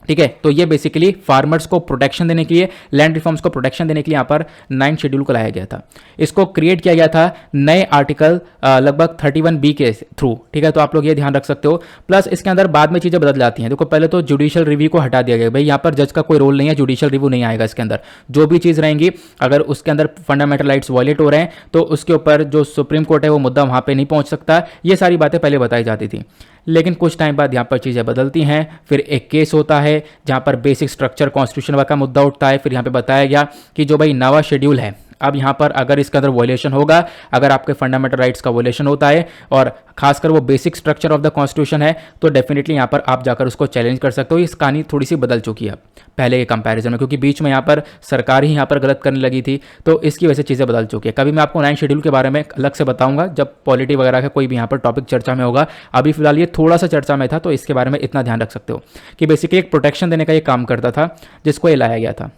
A: ठीक है, तो ये बेसिकली फार्मर्स को प्रोटेक्शन देने के लिए, लैंड रिफॉर्म्स को प्रोटेक्शन देने के लिए यहाँ पर 9th शेड्यूल को लाया गया था। इसको क्रिएट किया गया था नए आर्टिकल लगभग 31B के थ्रू। ठीक है, तो आप लोग ये ध्यान रख सकते हो। प्लस इसके अंदर बाद में चीज़ें बदल जाती हैं। देखो पहले तो जुडिशियल रिव्यू को हटा दिया गया, भाई यहाँ पर जज का कोई रोल नहीं है, जुडिशियल रिव्यू नहीं आएगा इसके अंदर। जो भी चीज़ रहेंगी, अगर उसके अंदर फंडामेंटल राइट्स वॉयलेट हो रहे हैं तो उसके ऊपर जो सुप्रीम कोर्ट है वो मुद्दा वहाँ पर नहीं पहुँच सकता। ये सारी बातें पहले बताई जाती थी, लेकिन कुछ टाइम बाद यहाँ पर चीज़ें बदलती हैं। फिर एक केस होता है जहाँ पर बेसिक स्ट्रक्चर कॉन्स्टिट्यूशन का मुद्दा उठता है। फिर यहाँ पे बताया गया कि जो भाई नवा शेड्यूल है, अब यहाँ पर अगर इसके अंदर वॉयलेशन होगा, अगर आपके फंडामेंटल राइट्स का वॉयलेशन होता है और खासकर वो basic structure of the constitution है, तो डेफिनेटली यहाँ पर आप जाकर उसको चैलेंज कर सकते हो। इस कहानी थोड़ी सी बदल चुकी है पहले के कंपैरिजन में, क्योंकि बीच में यहाँ पर सरकार ही यहाँ पर गलत करने लगी थी, तो इसकी वजह से चीज़ें बदल चुकी है। कभी मैं आपको 9th शेड्यूल के बारे में अलग से बताऊंगा जब पॉलिटी वगैरह का कोई भी यहाँ पर टॉपिक चर्चा में होगा। अभी फिलहाल ये थोड़ा सा चर्चा में था, तो इसके बारे में इतना ध्यान रख सकते हो कि बेसिकली एक प्रोटेक्शन देने का ये काम करता था, जिसको ये लाया गया था।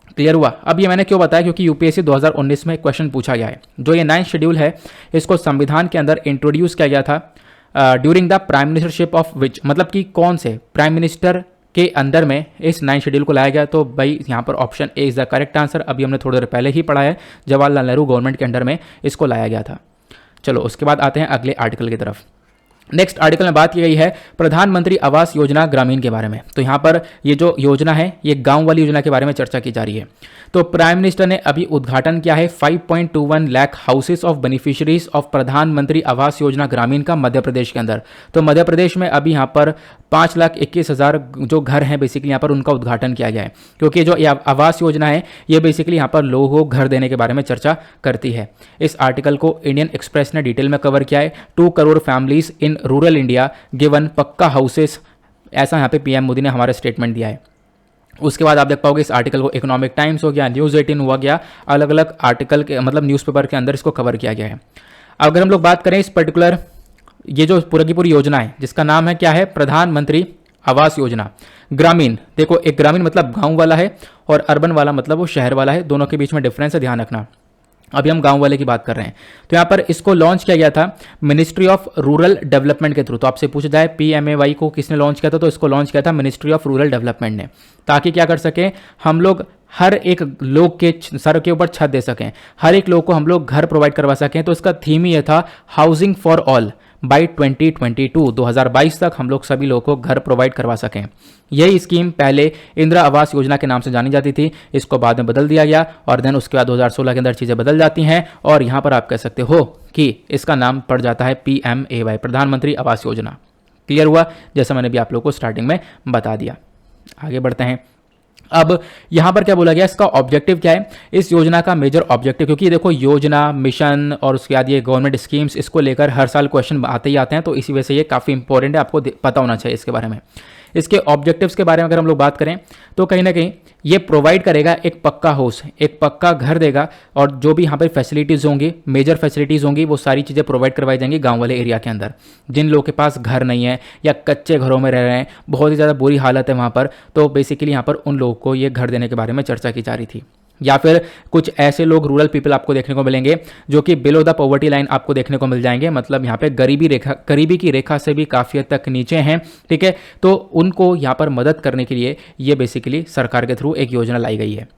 A: क्लियर हुआ? अब ये मैंने क्यों बताया, क्योंकि यूपीएससी 2019 में क्वेश्चन पूछा गया है। जो ये 9th शेड्यूल है, इसको संविधान के अंदर इंट्रोड्यूस किया गया था during the prime ministership of which, मतलब कि कौन से प्राइम मिनिस्टर के अंदर में इस 9th शेड्यूल को लाया गया। तो भाई यहाँ पर option A is the correct answer. अभी हमने थोड़ी देर पहले ही पढ़ा है, जवाहरलाल नेहरू गवर्नमेंट के अंडर में इसको लाया गया था। चलो उसके बाद आते हैं अगले आर्टिकल की तरफ। नेक्स्ट आर्टिकल में बात की गई है प्रधानमंत्री आवास योजना ग्रामीण के बारे में। तो यहाँ पर ये जो योजना है, ये गांव वाली योजना के बारे में चर्चा की जा रही है। तो प्राइम मिनिस्टर ने अभी उद्घाटन किया है 5.21 lakh houses of beneficiaries of प्रधानमंत्री आवास योजना ग्रामीण का मध्य प्रदेश के अंदर। तो मध्य प्रदेश में अभी यहाँ पर 5,21,000 जो घर हैं बेसिकली यहाँ पर उनका उद्घाटन किया गया है, क्योंकि जो आवास योजना है ये बेसिकली यहाँ पर लोगों को घर देने के बारे में चर्चा करती है। इस आर्टिकल को इंडियन एक्सप्रेस ने डिटेल में कवर किया है। 2 crore families in rural India given पक्का हाउसेस, ऐसा यहाँ पे पीएम मोदी ने हमारा स्टेटमेंट दिया है। उसके बाद आप देख पाओगे इस आर्टिकल को इकोनॉमिक टाइम्स हो गया, न्यूज़ 18 हुआ गया, अलग अलग आर्टिकल के मतलब न्यूज़पेपर के अंदर इसको कवर किया गया है। अगर हम लोग बात करें इस पर्टिकुलर ये जो पूरी की पूरी योजना है, जिसका नाम है क्या है, प्रधानमंत्री आवास योजना ग्रामीण। देखो एक ग्रामीण मतलब गांव वाला है और अर्बन वाला मतलब वो शहर वाला है, दोनों के बीच में डिफरेंस है, ध्यान रखना। अभी हम गांव वाले की बात कर रहे हैं। तो यहाँ पर इसको लॉन्च किया गया था मिनिस्ट्री ऑफ रूरल डेवलपमेंट के थ्रू। तो आपसे पूछा जाए PMAY को किसने लॉन्च किया था, तो इसको लॉन्च किया था मिनिस्ट्री ऑफ रूरल डेवलपमेंट ने, ताकि क्या कर सके हम लोग हर एक लोग के सर के ऊपर छत दे सकें, हर एक लोग को हम लोग घर प्रोवाइड करवा सकें। तो इसका थीम ही यह था हाउसिंग फॉर ऑल बाई 2022 तक हम लोग सभी लोगों को घर प्रोवाइड करवा सकें। यही स्कीम पहले इंदिरा आवास योजना के नाम से जानी जाती थी, इसको बाद में बदल दिया गया और देन उसके बाद 2016 के अंदर चीज़ें बदल जाती हैं और यहाँ पर आप कह सकते हो कि इसका नाम पड़ जाता है PMAY, प्रधानमंत्री आवास योजना। क्लियर हुआ? जैसा मैंने भी आप लोगों को स्टार्टिंग में बता दिया। आगे बढ़ते हैं। अब यहां पर क्या बोला गया, इसका ऑब्जेक्टिव क्या है, इस योजना का मेजर ऑब्जेक्टिव, क्योंकि देखो योजना, मिशन और उसके बाद ये गवर्नमेंट स्कीम्स, इसको लेकर हर साल क्वेश्चन आते ही आते हैं, तो इसी वजह से ये काफ़ी इंपॉर्टेंट है, आपको पता होना चाहिए इसके बारे में। इसके ऑब्जेक्टिव्स के बारे में अगर हम लोग बात करें तो कहीं ना कहीं ये प्रोवाइड करेगा एक पक्का हाउस, एक पक्का घर देगा, और जो भी यहाँ पर फैसिलिटीज़ होंगी, मेजर फैसिलिटीज़ होंगी, वो सारी चीज़ें प्रोवाइड करवाई जाएंगी गाँव वाले एरिया के अंदर। जिन लोगों के पास घर नहीं है या कच्चे घरों में रह रहे हैं, बहुत ही ज़्यादा बुरी हालत है वहाँ पर, तो बेसिकली यहाँ पर उन लोगों को ये घर देने के बारे में चर्चा की जा रही थी। या फिर कुछ ऐसे लोग, रूरल पीपल आपको देखने को मिलेंगे जो कि बिलो द पॉवर्टी लाइन आपको देखने को मिल जाएंगे, मतलब यहाँ पे गरीबी की रेखा से भी काफ़ी हद तक नीचे हैं, ठीक है। तो उनको यहाँ पर मदद करने के लिए ये बेसिकली सरकार के थ्रू एक योजना लाई गई है।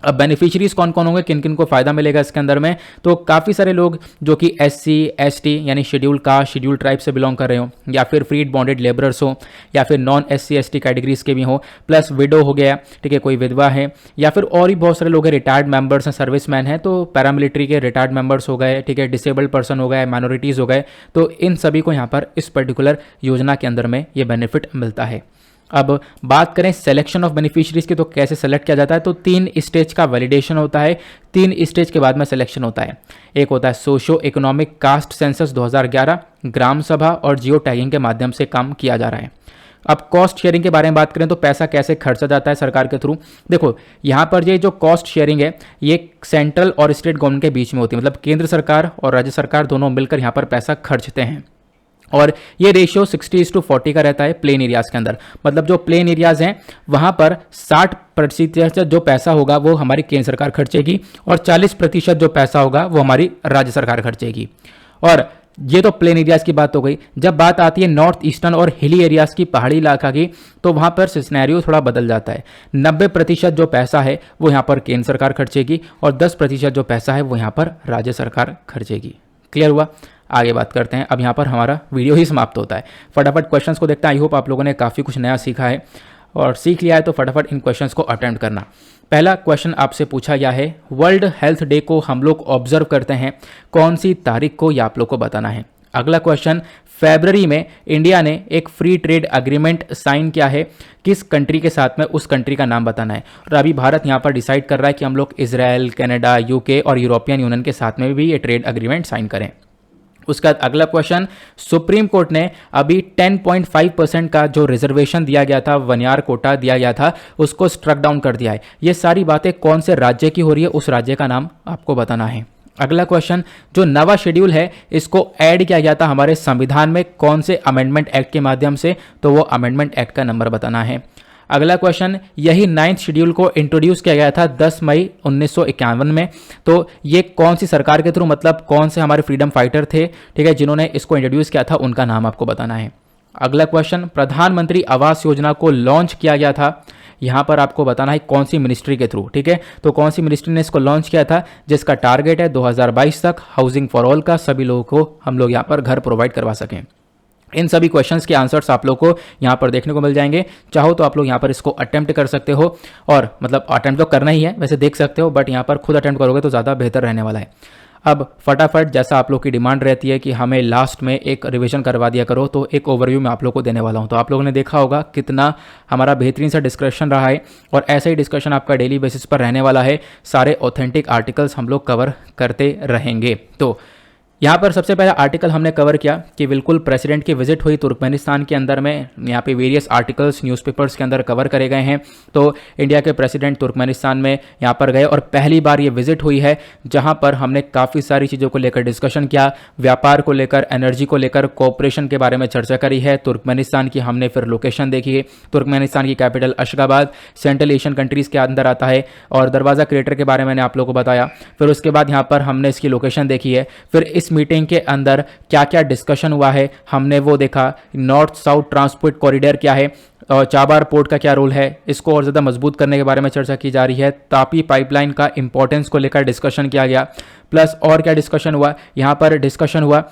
A: अब बेनिफिशियरीज कौन कौन होंगे, किन किन को फायदा मिलेगा इसके अंदर में, तो काफ़ी सारे लोग जो कि SC ST यानी शेड्यूल कास्ट, शेड्यूल ट्राइब से बिलोंग कर रहे हो, या फिर फ्रीड बॉन्डेड लेबरर्स हो, या फिर नॉन SC ST कैटेगरीज के भी हो, प्लस विडो हो गया, ठीक है, कोई विधवा है, या फिर और भी बहुत सारे लोग हैं, रिटायर्ड मेंबर्स हैं, सर्विसमैन हैं, तो पैरामिलिट्री के रिटायर्ड मेंबर्स हो गए, ठीक है, डिसेबल्ड पर्सन हो गए, माइनॉरिटीज़ हो गए, तो इन सभी को यहाँ पर इस पर्टिकुलर योजना के अंदर में ये बेनिफिट मिलता है। अब बात करें सिलेक्शन ऑफ बेनिफिशियरीज की, तो कैसे सेलेक्ट किया जाता है, तो 3 स्टेज का वैलिडेशन होता है, 3 स्टेज के बाद में सिलेक्शन होता है। एक होता है सोशो इकोनॉमिक कास्ट सेंसस 2011, ग्राम सभा और जियो टैगिंग के माध्यम से काम किया जा रहा है। अब कॉस्ट शेयरिंग के बारे में बात करें तो पैसा कैसे खर्चा जाता है सरकार के थ्रू, देखो यहाँ पर ये जो कॉस्ट शेयरिंग है ये सेंट्रल और स्टेट गवर्नमेंट के बीच में होती है, मतलब केंद्र सरकार और राज्य सरकार दोनों मिलकर यहाँ पर पैसा खर्चते हैं, और ये रेशियो 60:40 का रहता है प्लेन एरियाज के अंदर। मतलब जो प्लेन एरियाज हैं वहां पर 60% जो पैसा होगा वो हमारी केंद्र सरकार खर्चेगी, और 40% जो पैसा होगा वो हमारी राज्य सरकार खर्चेगी। और ये तो प्लेन एरियाज की बात हो गई। जब बात आती है नॉर्थ ईस्टर्न और हिली एरियाज की, पहाड़ी इलाका की, तो वहां पर सिनेरियो थोड़ा बदल जाता है। 90% जो पैसा है वो यहाँ पर केंद्र सरकार खर्चेगी, और 10% जो पैसा है वो यहाँ पर राज्य सरकार खर्चेगी। क्लियर हुआ? आगे बात करते हैं। अब यहाँ पर हमारा वीडियो ही समाप्त होता है। फटाफट क्वेश्चंस को देखते हैं। आई होप आप लोगों ने काफ़ी कुछ नया सीखा है और सीख लिया है, तो फटाफट इन क्वेश्चंस को अटेम्प्ट करना। पहला क्वेश्चन आपसे पूछा गया है, वर्ल्ड हेल्थ डे को हम लोग ऑब्जर्व करते हैं कौन सी तारीख को, ये आप लोग को बताना है। अगला क्वेश्चन, फरवरी में इंडिया ने एक फ्री ट्रेड एग्रीमेंट साइन किया है, किस कंट्री के साथ में, उस कंट्री का नाम बताना है। और अभी भारत यहाँ पर डिसाइड कर रहा है कि हम लोग इजराइल, कनाडा, UK और यूरोपियन यूनियन के साथ में भी ये ट्रेड एग्रीमेंट साइन करें। उसका अगला क्वेश्चन, सुप्रीम कोर्ट ने अभी 10.5% का जो रिजर्वेशन दिया गया था, वनियार कोटा दिया गया था, उसको स्ट्रक डाउन कर दिया है। ये सारी बातें कौन से राज्य की हो रही है, उस राज्य का नाम आपको बताना है। अगला क्वेश्चन, जो नवा शेड्यूल है इसको ऐड किया गया था हमारे संविधान में, कौन से अमेंडमेंट एक्ट के माध्यम से, तो वो अमेंडमेंट एक्ट का नंबर बताना है। अगला क्वेश्चन, यही 9th शेड्यूल को इंट्रोड्यूस किया गया था 10 मई 1951 में, तो ये कौन सी सरकार के थ्रू, मतलब कौन से हमारे फ्रीडम फाइटर थे, ठीक है, जिन्होंने इसको इंट्रोड्यूस किया था, उनका नाम आपको बताना है। अगला क्वेश्चन, प्रधानमंत्री आवास योजना को लॉन्च किया गया था, यहाँ पर आपको बताना है कौन सी मिनिस्ट्री के थ्रू, ठीक है, तो कौन सी मिनिस्ट्री ने इसको लॉन्च किया था, जिसका टारगेट है 2022 तक हाउसिंग फॉर ऑल का, सभी लोगों को हम लोग यहाँ पर घर प्रोवाइड करवा सकें। इन सभी क्वेश्चंस के आंसर्स आप लोग को यहाँ पर देखने को मिल जाएंगे। चाहो तो आप लोग यहाँ पर इसको अटेम्प्ट कर सकते हो, और मतलब अटेम्प्ट तो करना ही है, वैसे देख सकते हो, बट यहाँ पर खुद अटेम्प्ट करोगे तो ज़्यादा बेहतर रहने वाला है। अब फटाफट, जैसा आप लोग की डिमांड रहती है कि हमें लास्ट में एक रिवीजन करवा दिया करो, तो एक ओवरव्यू मैं आप लोग को देने वाला हूँ। तो आप लोगों ने देखा होगा कितना हमारा बेहतरीन सा डिस्कशन रहा है, और ऐसा ही डिस्कशन आपका डेली बेसिस पर रहने वाला है। सारे ऑथेंटिक आर्टिकल्स हम लोग कवर करते रहेंगे। तो यहाँ पर सबसे पहला आर्टिकल हमने कवर किया कि बिल्कुल प्रेसिडेंट की विजिट हुई तुर्कमेनिस्तान के अंदर में। यहाँ पे वेरियस आर्टिकल्स न्यूज़पेपर्स के अंदर कवर करे गए हैं। तो इंडिया के प्रेसिडेंट तुर्कमेनिस्तान में यहाँ पर गए, और पहली बार ये विजिट हुई है, जहाँ पर हमने काफ़ी सारी चीज़ों को लेकर डिस्कशन किया, व्यापार को लेकर, एनर्जी को लेकर, कोऑपरेशन के बारे में चर्चा करी है। तुर्कमेनिस्तान की हमने फिर लोकेशन देखी है, तुर्कमेनिस्तान की capital Ashgabat central Asian countries के अंदर आता है, और दरवाज़ा क्रेटर के बारे में मैंने आप लोगों को बताया। फिर उसके बाद यहाँ पर हमने इसकी लोकेशन देखी है। फिर इस मीटिंग के अंदर क्या क्या डिस्कशन हुआ है हमने वो देखा। नॉर्थ साउथ ट्रांसपोर्ट कॉरिडोर क्या है, और चाबार पोर्ट का क्या रोल है, इसको और ज़्यादा मजबूत करने के बारे में चर्चा की जा रही है। तापी पाइपलाइन का इंपॉर्टेंस को लेकर डिस्कशन किया गया। प्लस और क्या डिस्कशन हुआ, यहाँ पर डिस्कशन हुआ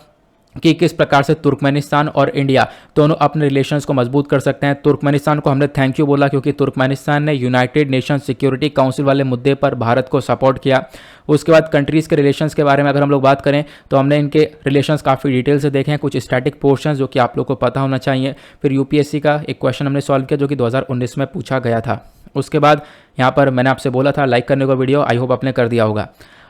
A: कि किस प्रकार से तुर्कमेनिस्तान और इंडिया दोनों अपने रिलेशंस को मजबूत कर सकते हैं। तुर्कमेनिस्तान को हमने थैंक यू बोला, क्योंकि तुर्कमेनिस्तान ने यूनाइटेड नेशन सिक्योरिटी काउंसिल वाले मुद्दे पर भारत को सपोर्ट किया। उसके बाद कंट्रीज़ के रिलेशंस के बारे में अगर हम लोग बात करें तो हमने इनके रिलेशंस काफ़ी डिटेल से देखे हैं, कुछ स्टैटिक पोर्शंस जो कि आप लोग को पता होना चाहिए। फिर UPSC का एक क्वेश्चन हमने सॉल्व किया जो कि 2019 में पूछा गया था। उसके बाद यहाँ पर मैंने आपसे बोला था लाइक करने को वीडियो, आई होप आपने कर दिया होगा।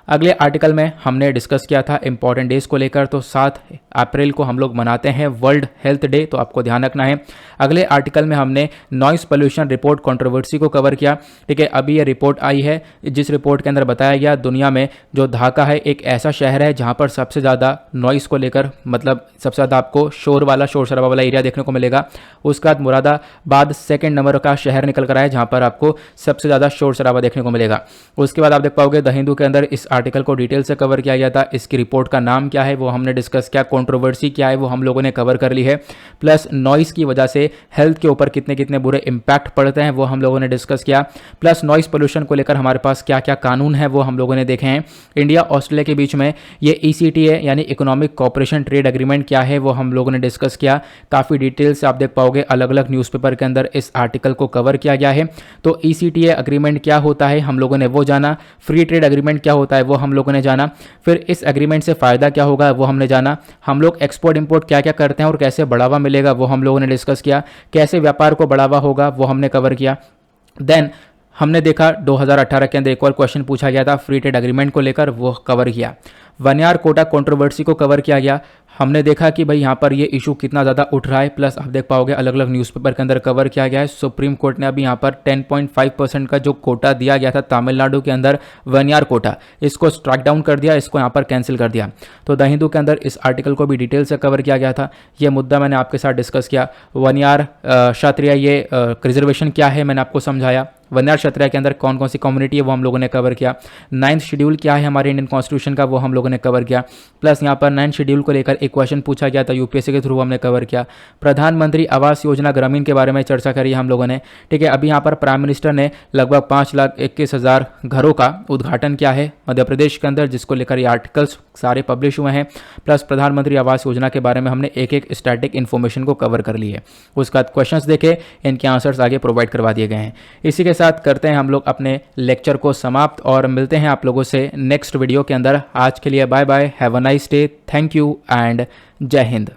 A: अगले आर्टिकल में हमने डिस्कस किया था इंपॉर्टेंट डेज को लेकर, तो 7 अप्रैल को हम लोग मनाते हैं वर्ल्ड हेल्थ डे, तो आपको ध्यान रखना है। अगले आर्टिकल में हमने नॉइस पोल्यूशन रिपोर्ट कंट्रोवर्सी को कवर किया। ठीक है, अभी ये रिपोर्ट आई है जिस रिपोर्ट के अंदर बताया गया दुनिया में जो ढाका है एक ऐसा शहर है जहां पर सबसे ज़्यादा नॉइस को लेकर, मतलब सबसे ज़्यादा आपको शोर शराबा वाला एरिया देखने को मिलेगा। उसके बाद मुरादाबाद सेकंड नंबर का शहर निकल कर आया जहां पर आपको सबसे ज़्यादा शोर शराबा देखने को मिलेगा। उसके बाद आप देख पाओगे द हिंदू के अंदर इस आर्टिकल को डिटेल से कवर किया गया था। इसकी रिपोर्ट का नाम क्या है वो हमने डिस्कस किया, कंट्रोवर्सी क्या है वो हम लोगों ने कवर कर ली है, प्लस नॉइस की वजह से हेल्थ के ऊपर कितने कितने बुरे इंपैक्ट पड़ते हैं वो हम लोगों ने डिस्कस किया, प्लस नॉइस पोल्यूशन को लेकर हमारे पास क्या क्या कानून है वो हम लोगों ने देखे हैं। इंडिया ऑस्ट्रेलिया के बीच में ये ECTA यानी इकोनॉमिक कॉपरेशन ट्रेड एग्रीमेंट क्या है वो हम लोगों ने डिस्कस किया। काफ़ी डिटेल से आप देख पाओगे अलग अलग न्यूज़पेपर के अंदर इस आर्टिकल को कवर किया गया है। तो ECTA एग्रीमेंट क्या होता है हम लोगों ने वो जाना, फ्री ट्रेड एग्रीमेंट क्या होता है वो हम लोगों ने जाना, फिर इस एग्रीमेंट से फ़ायदा क्या होगा वो हमने जाना, हम लोग एक्सपोर्ट इंपोर्ट क्या क्या करते हैं और कैसे बढ़ावा मिलेगा वो हम लोगों ने डिस्कस किया, कैसे व्यापार को बढ़ावा होगा वो हमने कवर किया। देन हमने देखा 2018 के अंदर एक और क्वेश्चन पूछा गया था फ्री ट्रेड एग्रीमेंट को लेकर, वो कवर किया। वनयार कोटा कंट्रोवर्सी को कवर किया गया। हमने देखा कि भाई यहाँ पर ये इशू कितना ज़्यादा उठ रहा है, प्लस आप देख पाओगे अलग अलग न्यूज़पेपर के अंदर कवर किया गया है। सुप्रीम कोर्ट ने अभी यहाँ पर 10.5% का जो कोटा दिया गया था तमिलनाडु के अंदर वनयार कोटा, इसको स्ट्राइक डाउन कर दिया, इसको यहाँ पर कैंसिल कर दिया। तो द हिंदू के अंदर इस आर्टिकल को भी डिटेल से कवर किया गया था। ये मुद्दा मैंने आपके साथ डिस्कस किया। वनयार क्षत्रिय ये रिजर्वेशन क्या है मैंने आपको समझाया। वनयार क्षत्रिय के अंदर कौन कौन सी कम्युनिटी है वो हम लोगों ने कवर किया। 9th शेड्यूल क्या है हमारे इंडियन कॉन्स्टिट्यूशन का वो हम लोगों ने कवर किया। प्लस यहाँ पर 9th शेड्यूल को लेकर एक क्वेश्चन पूछा गया था UPSC के थ्रू, हमने कवर किया। प्रधानमंत्री आवास योजना ग्रामीण के बारे में चर्चा करी हम लोगों ने। ठीक है, अभी यहाँ पर प्राइम मिनिस्टर ने लगभग 5,21,000 घरों का उद्घाटन किया है मध्य प्रदेश के अंदर, जिसको लेकर ये आर्टिकल्स सारे पब्लिश हुए हैं। प्लस प्रधानमंत्री आवास योजना के बारे में हमने एक एक स्टैटिक इन्फॉर्मेशन को कवर कर ली है। उसके बाद क्वेश्चंस देखे, इनके आंसर्स आगे प्रोवाइड करवा दिए गए हैं। इसी के साथ करते हैं हम लोग अपने लेक्चर को समाप्त और मिलते हैं आप लोगों से नेक्स्ट वीडियो के अंदर। आज के लिए bye bye, have a nice day, thank you and जय हिंद।